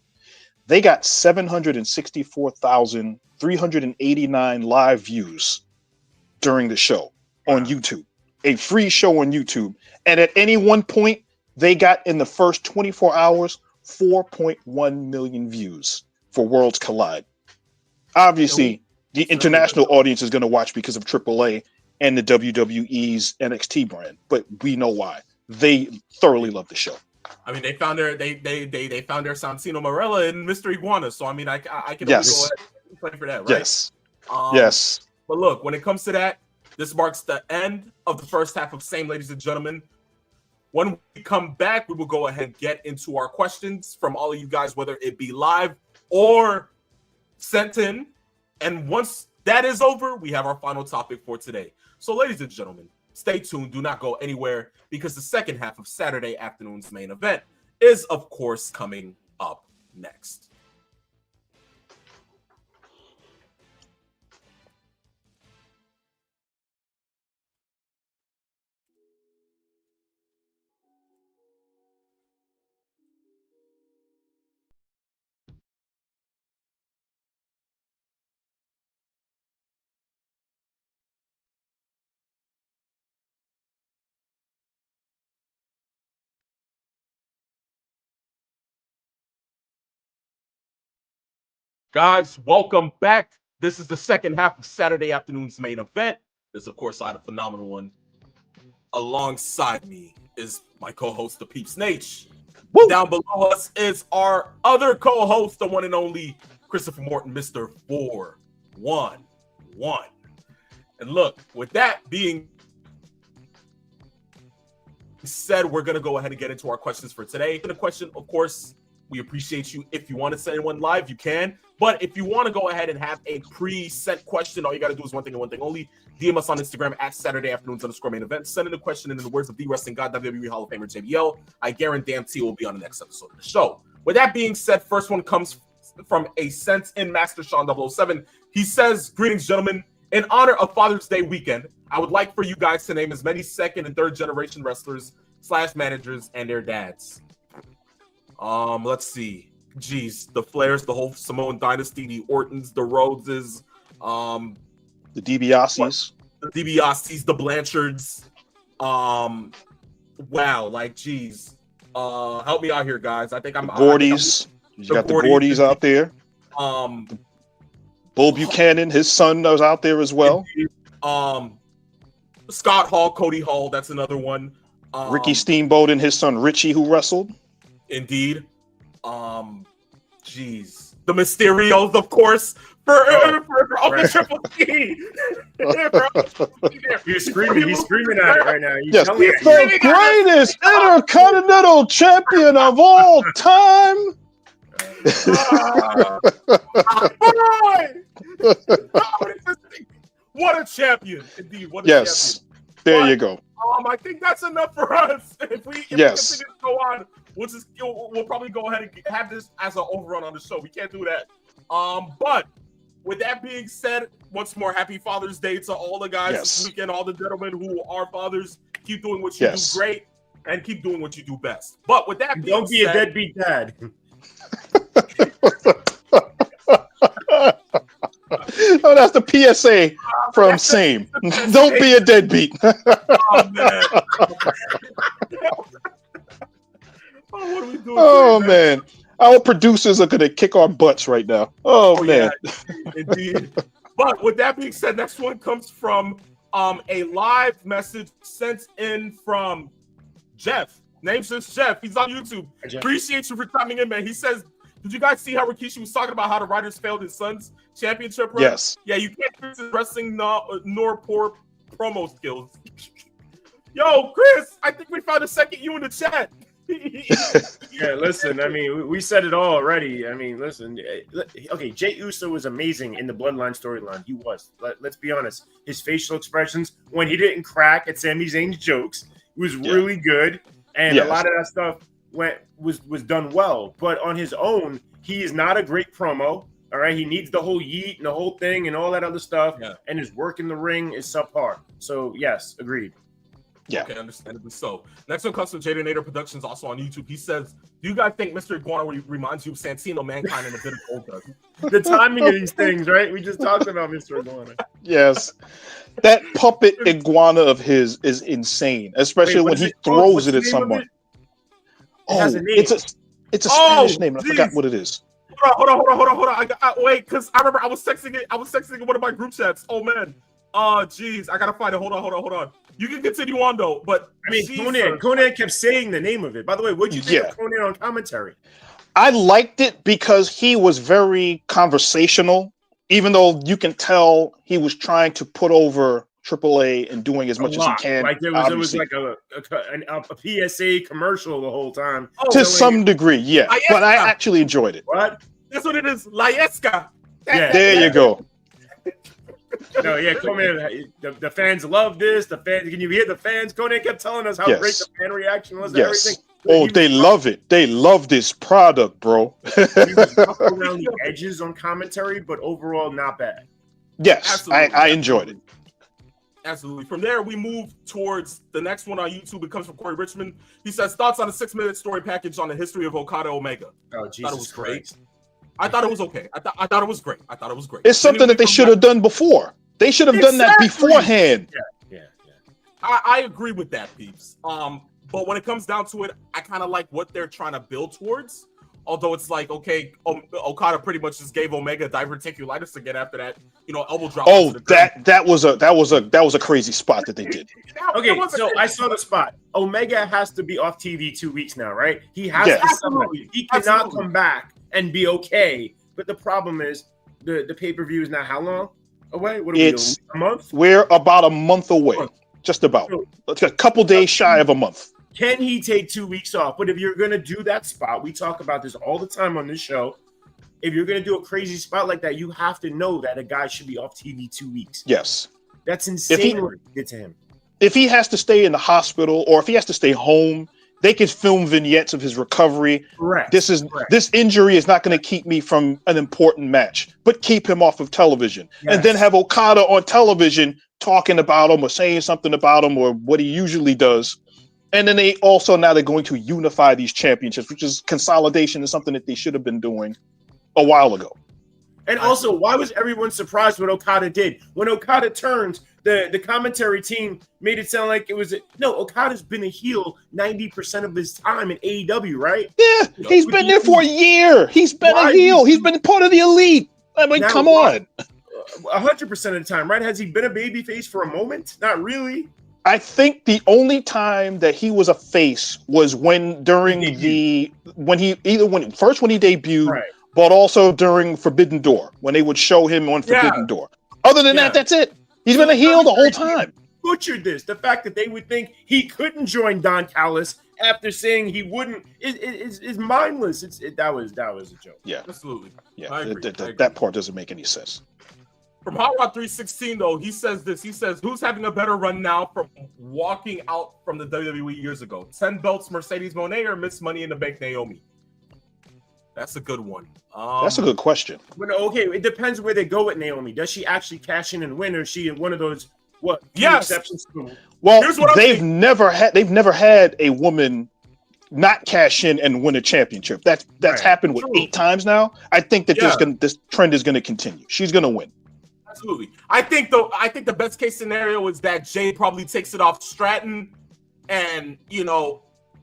Speaker 3: they got 764,389 live views during the show on YouTube, a free show on YouTube. And at any one point, they got in the first 24 hours, 4.1 million views for Worlds Collide. Obviously, the international audience is going to watch because of AAA and the WWE's NXT brand, but we know why. They thoroughly love the show.
Speaker 1: I mean, they found their Santino Marella and Mr. Iguana, so I mean, I can only go ahead and play for that, right?
Speaker 3: Yes. Yes.
Speaker 1: But look, when it comes to that, this marks the end of the first half of Same, ladies and gentlemen. When we come back, we will go ahead and get into our questions from all of you guys, whether it be live or sent in. And once that is over, we have our final topic for today. So, ladies and gentlemen, stay tuned. Do not go anywhere, because the second half of Saturday afternoon's main event is, of course, coming up next. Guys, welcome back. This is the second half of Saturday afternoon's main event. This, of course, I had a phenomenal one. Alongside me is my co-host, the Peeps Nate.
Speaker 3: Woo!
Speaker 1: Down below us is our other co-host, the one and only Christopher Morton, Mr. 411. And look, with that being said, we're going to go ahead and get into our questions for today. The question, of course, we appreciate you. If you want to send one live, you can. But if you want to go ahead and have a pre-sent question, all you got to do is one thing and one thing only. DM us on Instagram at Saturday Afternoons_main event. Send in a question, and in the words of the Wrestling God, WWE Hall of Famer JBL, I guarantee it will be on the next episode of the show. With that being said, first one comes from a sent in Master Sean 007. He says, "Greetings, gentlemen. In honor of Father's Day weekend, I would like for you guys to name as many second and third generation wrestlers / managers and their dads." Let's see. Geez, the Flairs, the whole Samoan dynasty, the Ortons, the Rhodeses,
Speaker 3: The DiBiase's.
Speaker 1: the DiBiase's, the Blanchards. Wow, like, geez. Help me out here, guys. I think I'm
Speaker 3: Gordys. You got the Gordys out there. Bull Buchanan, his son, was out there as well.
Speaker 1: Scott Hall, Cody Hall, that's another one.
Speaker 3: Ricky Steamboat and his son Richie, who wrestled.
Speaker 1: Indeed. Geez. The Mysterios, of course. For Uncle Triple T.
Speaker 2: He's screaming at it right now. He's
Speaker 3: Yes,
Speaker 2: yelling at
Speaker 3: the greatest intercontinental champion of all time.
Speaker 1: What a champion. Indeed. What a
Speaker 3: Yes.
Speaker 1: champion.
Speaker 3: There
Speaker 1: But,
Speaker 3: you go.
Speaker 1: I think that's enough for us. If we
Speaker 3: Yes.
Speaker 1: continue to go on, we'll probably go ahead and have this as an overrun on the show. We can't do that. But with that being said, once more, happy Father's Day to all the guys this weekend, all the gentlemen who are fathers. Keep doing what you do great, and keep doing what you do best. But with that being
Speaker 2: Don't be
Speaker 1: said,
Speaker 2: a deadbeat dad.
Speaker 3: Oh, that's the PSA from Same. Don't be a deadbeat.
Speaker 1: Oh man. What are we doing?
Speaker 3: Oh man. Our producers are gonna kick our butts right now. Oh man.
Speaker 1: Yeah, indeed. But with that being said, next one comes from a live message sent in from Jeff. Name says Jeff. He's on YouTube.
Speaker 2: Hi, Jeff.
Speaker 1: Appreciate you for coming in, man. He says, "Did you guys see how Rikishi was talking about how the writers failed his son's championship run?"
Speaker 3: Yes.
Speaker 1: Yeah, you can't fix his wrestling nor poor promo skills. Yo, Chris, I think we found a second you in the chat.
Speaker 2: Yeah, listen, I mean, we said it all already. I mean, listen, okay, Jey Uso was amazing in the Bloodline storyline. He was. Let's be honest. His facial expressions, when he didn't crack at Sami Zayn's jokes, was really good. And a lot of that stuff was done well. But on his own, he is not a great promo. All right, he needs the whole yeet and the whole thing and all that other stuff. Yeah. And his work in the ring is subpar. So, yes, agreed.
Speaker 3: Yeah.
Speaker 1: Okay, understandably so. Next one comes from Jaden Nader Productions, also on YouTube. He says, "Do you guys think Mr. Iguana reminds you of Santino, Mankind, and a bit of Goldust?"
Speaker 2: The timing of these things, right? We just talked about Mr. Iguana.
Speaker 3: Yes. That puppet iguana of his is insane, especially when he throws it at someone. It's a Spanish name. I forgot what it is.
Speaker 1: Hold on. Wait, because I remember I was texting it in one of my group chats. Oh man. Jeez, I gotta find it. Hold on. You can continue on though, but
Speaker 2: I mean, Conan kept saying the name of it. By the way, what'd you think of Conan on commentary?
Speaker 3: I liked it because he was very conversational even though you can tell he was trying to put over AAA and doing as
Speaker 2: A
Speaker 3: much as he
Speaker 2: lot.
Speaker 3: can.
Speaker 2: Like it was like a PSA commercial the whole time.
Speaker 3: To some degree, yeah. But I actually enjoyed it.
Speaker 2: What?
Speaker 1: That's what it is. La Yesca.
Speaker 2: Yeah.
Speaker 3: There you go.
Speaker 2: No, yeah, Conan, the fans love this. The fans, can you hear the fans? Conan kept telling us how great the fan reaction was to everything.
Speaker 3: Oh, they love it. They love this product, bro.
Speaker 2: He was rough around the edges on commentary, but overall, not bad.
Speaker 3: Yes, I enjoyed it.
Speaker 1: Absolutely. From there, we move towards the next one on YouTube. It comes from Corey Richmond. He says, thoughts on a 6-minute story package on the history of Okada Omega.
Speaker 2: Oh, Jesus Christ.
Speaker 1: I thought it was okay. I thought it was great. I thought it was great.
Speaker 3: It's something that they should have done before. They should have done that beforehand.
Speaker 2: Yeah.
Speaker 1: I agree with that, peeps. But when it comes down to it, I kind of like what they're trying to build towards. Although it's like, okay, Okada pretty much just gave Omega diverticulitis again after that, elbow drop.
Speaker 3: Oh, that was a crazy spot that they did.
Speaker 2: Okay, so I saw the spot. Omega has to be off TV 2 weeks now, right? He has to somebody. He cannot come back and be okay. But the problem is the pay-per-view is now how long away? What are we doing? A month?
Speaker 3: We're about a month away. Just about. It's a couple days shy of a month.
Speaker 2: Can he take 2 weeks off? But if you're going to do that spot, we talk about this all the time on this show. If you're going to do a crazy spot like that, you have to know that a guy should be off TV 2 weeks.
Speaker 3: Yes.
Speaker 2: That's insane what he did to him.
Speaker 3: If he has to stay in the hospital or if he has to stay home, they can film vignettes of his recovery.
Speaker 2: Correct.
Speaker 3: This injury is not going to keep me from an important match, but keep him off of television.
Speaker 2: Yes.
Speaker 3: And then have Okada on television talking about him or saying something about him or what he usually does. And then they're going to unify these championships, which is consolidation is something that they should have been doing a while ago.
Speaker 2: And also, why was everyone surprised what Okada did? When Okada turned, the commentary team made it sound like it was Okada's been a heel 90% of his time in AEW, right?
Speaker 3: Yeah, he's been there for a year. He's been a heel. He's been part of the elite. I mean, come on.
Speaker 2: 100% of the time, right? Has he been a babyface for a moment? Not really.
Speaker 3: I think the only time that he was a face was when he debuted,
Speaker 2: right,
Speaker 3: but also during Forbidden Door when they would show him on Forbidden Door. Other than that, that's it. He's been a heel the whole time.
Speaker 2: Butchered this. The fact that they would think he couldn't join Don Callis after saying he wouldn't is mindless. That was a joke.
Speaker 3: Yeah,
Speaker 1: absolutely.
Speaker 3: Yeah, I agree. That part doesn't make any sense.
Speaker 1: From Hot Rod 316, though, he says this. He says, who's having a better run now from walking out from the WWE years ago? 10 belts, Mercedes Moné, or Miss Money in the Bank, Naomi? That's a good one.
Speaker 3: That's a good question.
Speaker 2: But okay, it depends where they go with Naomi. Does she actually cash in and win, or is she one of those exceptions?
Speaker 3: Well, they've never had a woman not cash in and win a championship. That's happened with 8 times now. I think that this trend is going to continue. She's going to win.
Speaker 1: Absolutely. I think the best case scenario is that Jade probably takes it off Stratton, and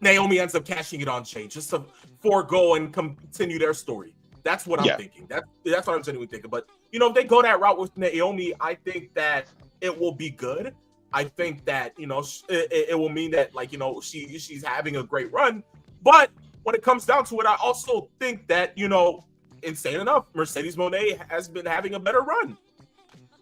Speaker 1: Naomi ends up cashing it on Jade just to forego and continue their story. That's what I'm thinking. That's what I'm genuinely thinking. But if they go that route with Naomi, I think that it will be good. I think that it will mean that she's having a great run. But when it comes down to it, I also think that insane enough, Mercedes Moné has been having a better run.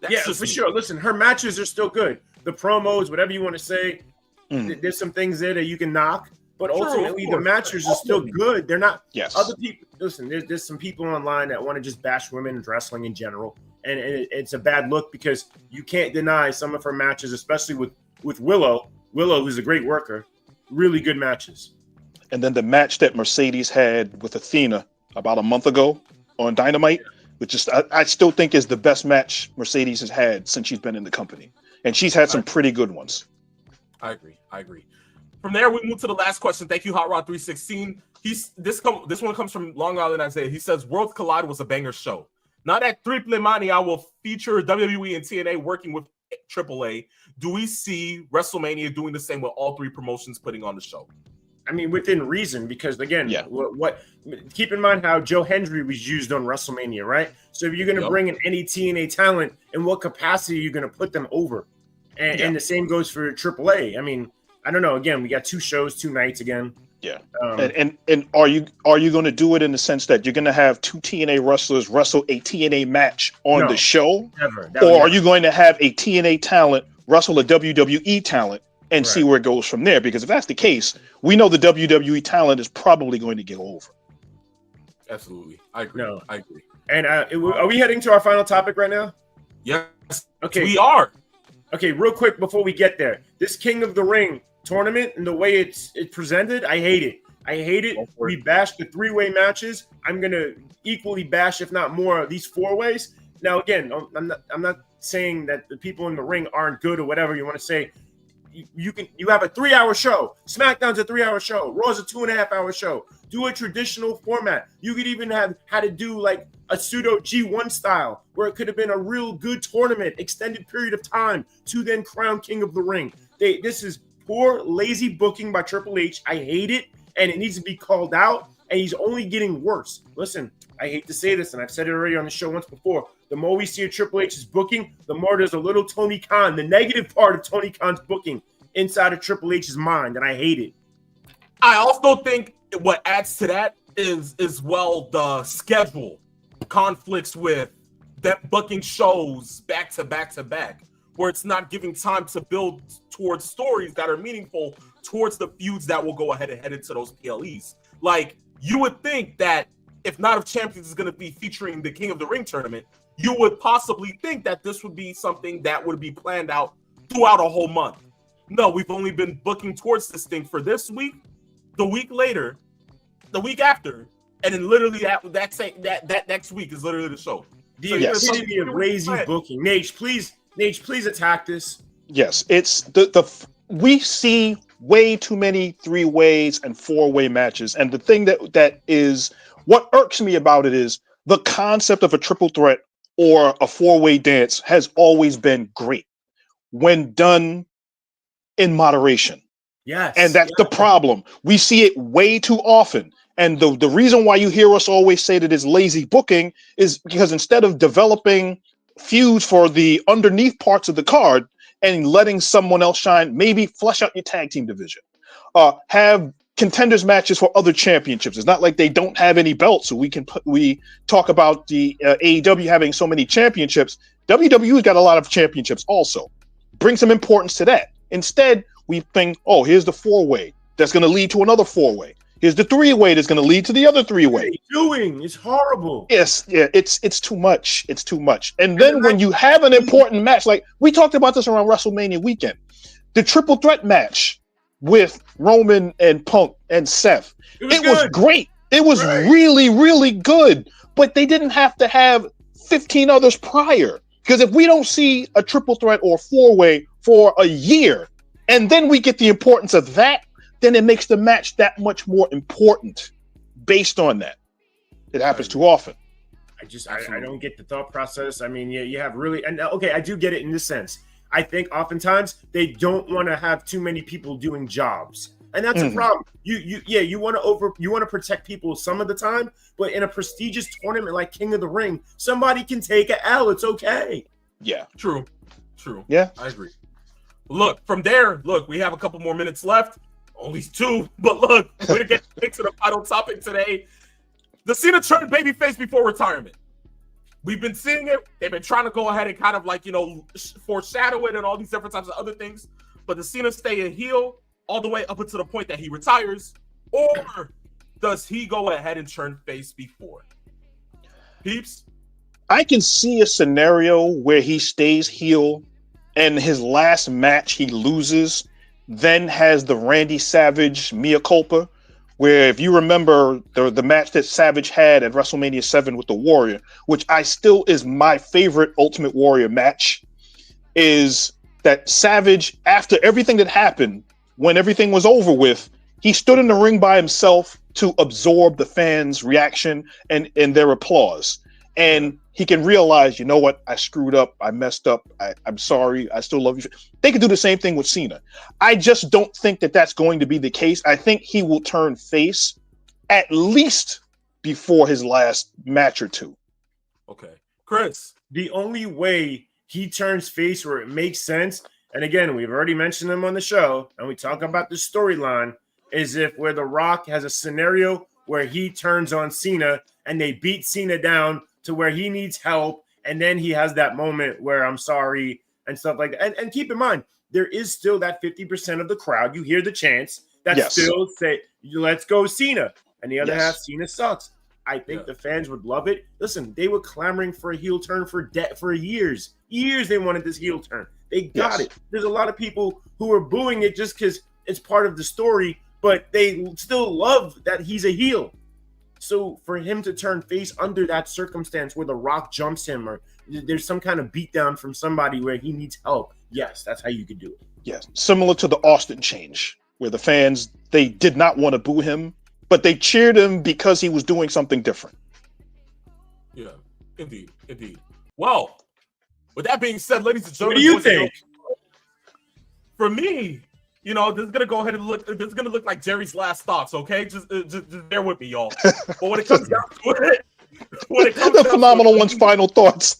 Speaker 1: That's
Speaker 2: for sure. Listen, her matches are still good. The promos, whatever you want to say, there's some things there that you can knock. But ultimately, the matches are still good. They're not.
Speaker 3: Yes.
Speaker 2: Other people, listen. There's some people online that want to just bash women's wrestling in general, and it's a bad look because you can't deny some of her matches, especially with Willow. Willow, who's a great worker, really good matches.
Speaker 3: And then the match that Mercedes had with Athena about a month ago on Dynamite, which is I still think is the best match Mercedes has had since she's been in the company, and she's had some pretty good ones.
Speaker 1: I agree. From there, we move to the last question. Thank you, Hot Rod 316. This one comes from Long Island Isaiah. He says, Worlds Collide was a banger show. Now that Triple Mania will feature WWE and TNA working with AAA, do we see WrestleMania doing the same with all 3 promotions putting on the show?
Speaker 2: I mean, within reason, because again, keep in mind how Joe Hendry was used on WrestleMania, right? So if you're going to bring in any TNA talent, in what capacity are you going to put them over? And the same goes for AAA. I mean, I don't know. Again, we got 2 shows, 2 nights again.
Speaker 3: Yeah.
Speaker 2: Um,
Speaker 3: And are you going to do it in the sense that you're going to have two TNA wrestlers wrestle a TNA match on the
Speaker 2: no,
Speaker 3: show,
Speaker 2: never. That would
Speaker 3: or are
Speaker 2: never.
Speaker 3: you going to have a TNA talent wrestle a WWE talent and see
Speaker 2: Right.
Speaker 3: where it goes from there? Because if that's the case, we know the WWE talent is probably going to get over.
Speaker 1: Absolutely, I agree.
Speaker 2: No.
Speaker 1: I agree.
Speaker 2: And are we heading to our final topic right now?
Speaker 1: Yes,
Speaker 2: Okay.
Speaker 1: we are.
Speaker 2: Okay, real quick before we get there, this King of the Ring tournament and the way it's presented, I hate it. I hate it. We bashed the 3-way matches. I'm gonna equally bash, if not more, these 4-ways. Now, again, I'm not saying that the people in the ring aren't good or whatever you want to say. You have a 3-hour show. SmackDown's a 3-hour show. Raw's a 2.5-hour show. Do a traditional format. You could even have had to do like a pseudo G1 style where it could have been a real good tournament, extended period of time to then crown King of the Ring. This is poor, lazy booking by Triple H. I hate it, and it needs to be called out, and he's only getting worse. Listen, I hate to say this, and I've said it already on the show once before. The more we see a Triple H's booking, the more there's a little Tony Khan, the negative part of Tony Khan's booking inside of Triple H's mind, and I hate it.
Speaker 1: I also think what adds to that is well the schedule conflicts with that booking shows back to back to back, where it's not giving time to build towards stories that are meaningful towards the feuds that will go ahead and head into those PLEs. Like, you would think that if Night of Champions is going to be featuring the King of the Ring tournament, you would possibly think that this would be something that would be planned out throughout a whole month. No, we've only been booking towards this thing for this week, the week later, the week after, and then literally that next week is literally the show.
Speaker 2: The
Speaker 3: yes.
Speaker 2: epitome of lazy booking. Nate, please attack this.
Speaker 3: Yes, it's we see way too many 3-ways and 4-way matches, and the thing that is what irks me about it is the concept of a triple threat or a 4-way dance has always been great when done in moderation.
Speaker 2: Yes.
Speaker 3: And that's the problem. We see it way too often. And the reason why you hear us always say that it's lazy booking is because instead of developing feuds for the underneath parts of the card and letting someone else shine, maybe flesh out your tag team division. Have contenders matches for other championships. It's not like they don't have any belts. So we talk about the AEW having so many championships. WWE's got a lot of championships also. Bring some importance to that. Instead, we think, oh, here's the 4-way that's going to lead to another 4-way. Here's the 3-way that's going to lead to the other 3-way.
Speaker 2: What are you doing? It's horrible.
Speaker 3: Yes, yeah, it's too much. It's too much. And then when you have an important match, like we talked about this around WrestleMania weekend, the triple threat match with Roman and Punk and Seth, it was great. It was really, really good. But they didn't have to have 15 others prior. Because if we don't see a triple threat or 4-way for a year, and then we get the importance of that, then it makes the match that much more important based on that. It happens too often.
Speaker 2: I don't get the thought process. I mean, you have really, and okay, I do get it in this sense. I think oftentimes they don't want to have too many people doing jobs. And that's a problem. You want to protect people some of the time, but in a prestigious tournament like King of the Ring, somebody can take an L. It's okay.
Speaker 3: Yeah.
Speaker 1: True.
Speaker 3: Yeah.
Speaker 1: I agree. Look, from there, we have a couple more minutes left. Only 2, but look, we're going to get into the final topic today. The Cena turned babyface before retirement. We've been seeing it. They've been trying to go ahead and kind of foreshadow it and all these different types of other things. But does Cena stay a heel all the way up until the point that he retires? Or does he go ahead and turn face before? Peeps?
Speaker 3: I can see a scenario where he stays heel and his last match he loses, then has the Randy Savage mea culpa, where if you remember the match that Savage had at WrestleMania 7 with the Warrior, which I still is my favorite Ultimate Warrior match, is that Savage, after everything that happened, when everything was over with, he stood in the ring by himself to absorb the fans' reaction and their applause. And he can realize, you know what, I screwed up, I messed up, I'm sorry, I still love you. They could do the same thing with Cena. I just don't think that that's going to be the case. I think he will turn face at least before his last match or two.
Speaker 1: Okay. Chris?
Speaker 2: The only way he turns face where it makes sense, and again, we've already mentioned him on the show, and we talk about the storyline, is if where The Rock has a scenario where he turns on Cena and they beat Cena down to where he needs help, and then he has that moment where I'm sorry and stuff like that. And keep in mind, there is still that 50% of the crowd, you hear the chants, that still say, let's go Cena. And the other half, Cena sucks. I think the fans would love it. Listen, they were clamoring for a heel turn for years. Years they wanted this heel turn. They got it. There's a lot of people who are booing it just because it's part of the story, but they still love that he's a heel. So for him to turn face under that circumstance where The Rock jumps him or there's some kind of beatdown from somebody where he needs help, yes, that's how you could do it.
Speaker 3: Yes, similar to the Austin change, where the fans, they did not want to boo him, but they cheered him because he was doing something different.
Speaker 1: Yeah, indeed. Well, with that being said, ladies and gentlemen,
Speaker 2: what do you think?
Speaker 1: For me, you know, this is gonna go ahead and look. This is gonna look like Jerry's last thoughts. Okay, just bear with me, y'all. But when it comes down to it,
Speaker 3: the phenomenal one's final thoughts.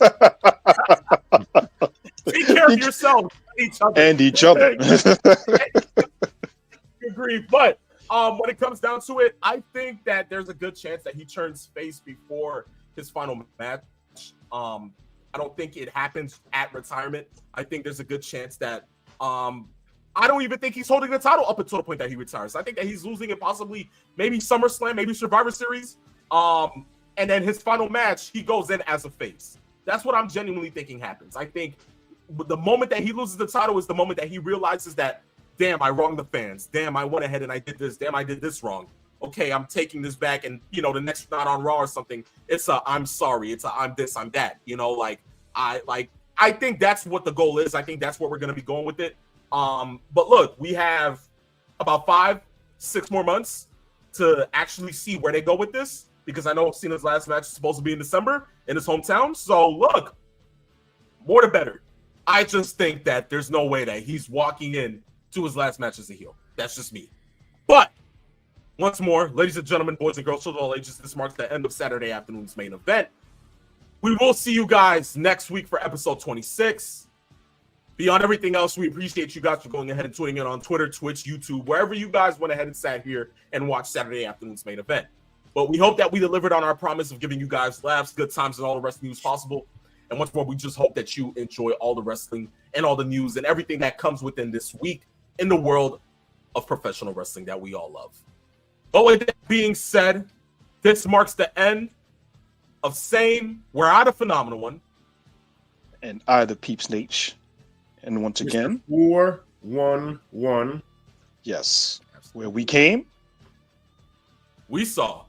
Speaker 1: Take care of yourself,
Speaker 3: each other.
Speaker 1: Agree, but when it comes down to it, I think that there's a good chance that he turns face before his final match. I don't think it happens at retirement. I think there's a good chance that I don't even think he's holding the title up until the point that he retires. I think that he's losing it possibly maybe SummerSlam, maybe Survivor Series. And then his final match, he goes in as a face. That's what I'm genuinely thinking happens. I think the moment that he loses the title is the moment that he realizes that, damn, I wronged the fans. Damn, I went ahead and I did this. Damn, I did this wrong. Okay, I'm taking this back. And, you know, the next night on Raw or something, it's a I'm sorry. It's a I'm this, I'm that. You know, I think that's what the goal is. I think that's where we're going to be going with it. But look, we have about 5-6 more months to actually see where they go with this, because I know Cena's last match is supposed to be in December in his hometown. So look, more the better. I just think that there's no way that he's walking in to his last match as a heel. That's just me. But once more, ladies and gentlemen, boys and girls, children of all ages, this marks the end of Saturday afternoon's main event. We will see you guys next week for episode 26. Beyond everything else, we appreciate you guys for going ahead and tuning in on Twitter, Twitch, YouTube, wherever you guys went ahead and sat here and watched Saturday afternoon's main event. But we hope that we delivered on our promise of giving you guys laughs, good times, and all the wrestling news possible. And once more, we just hope that you enjoy all the wrestling and all the news and everything that comes within this week in the world of professional wrestling that we all love. But with that being said, this marks the end of Same, where I, the phenomenal one,
Speaker 3: and I, the Peeps Nate. And once again,
Speaker 2: 411.
Speaker 3: Yes, where we came,
Speaker 1: we saw.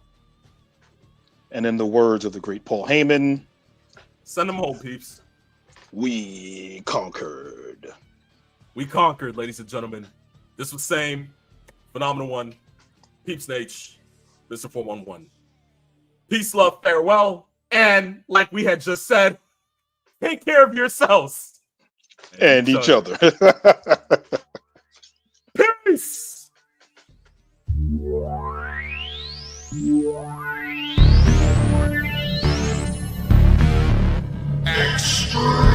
Speaker 3: And in the words of the great Paul Heyman,
Speaker 1: send them home, peeps.
Speaker 3: We conquered.
Speaker 1: We conquered, ladies and gentlemen. This was Same, phenomenal one, Peeps Nate, Mr. 411. Peace, love, farewell, and like we had just said, take care of yourselves
Speaker 3: and each other.
Speaker 1: Peace.
Speaker 4: Extreme.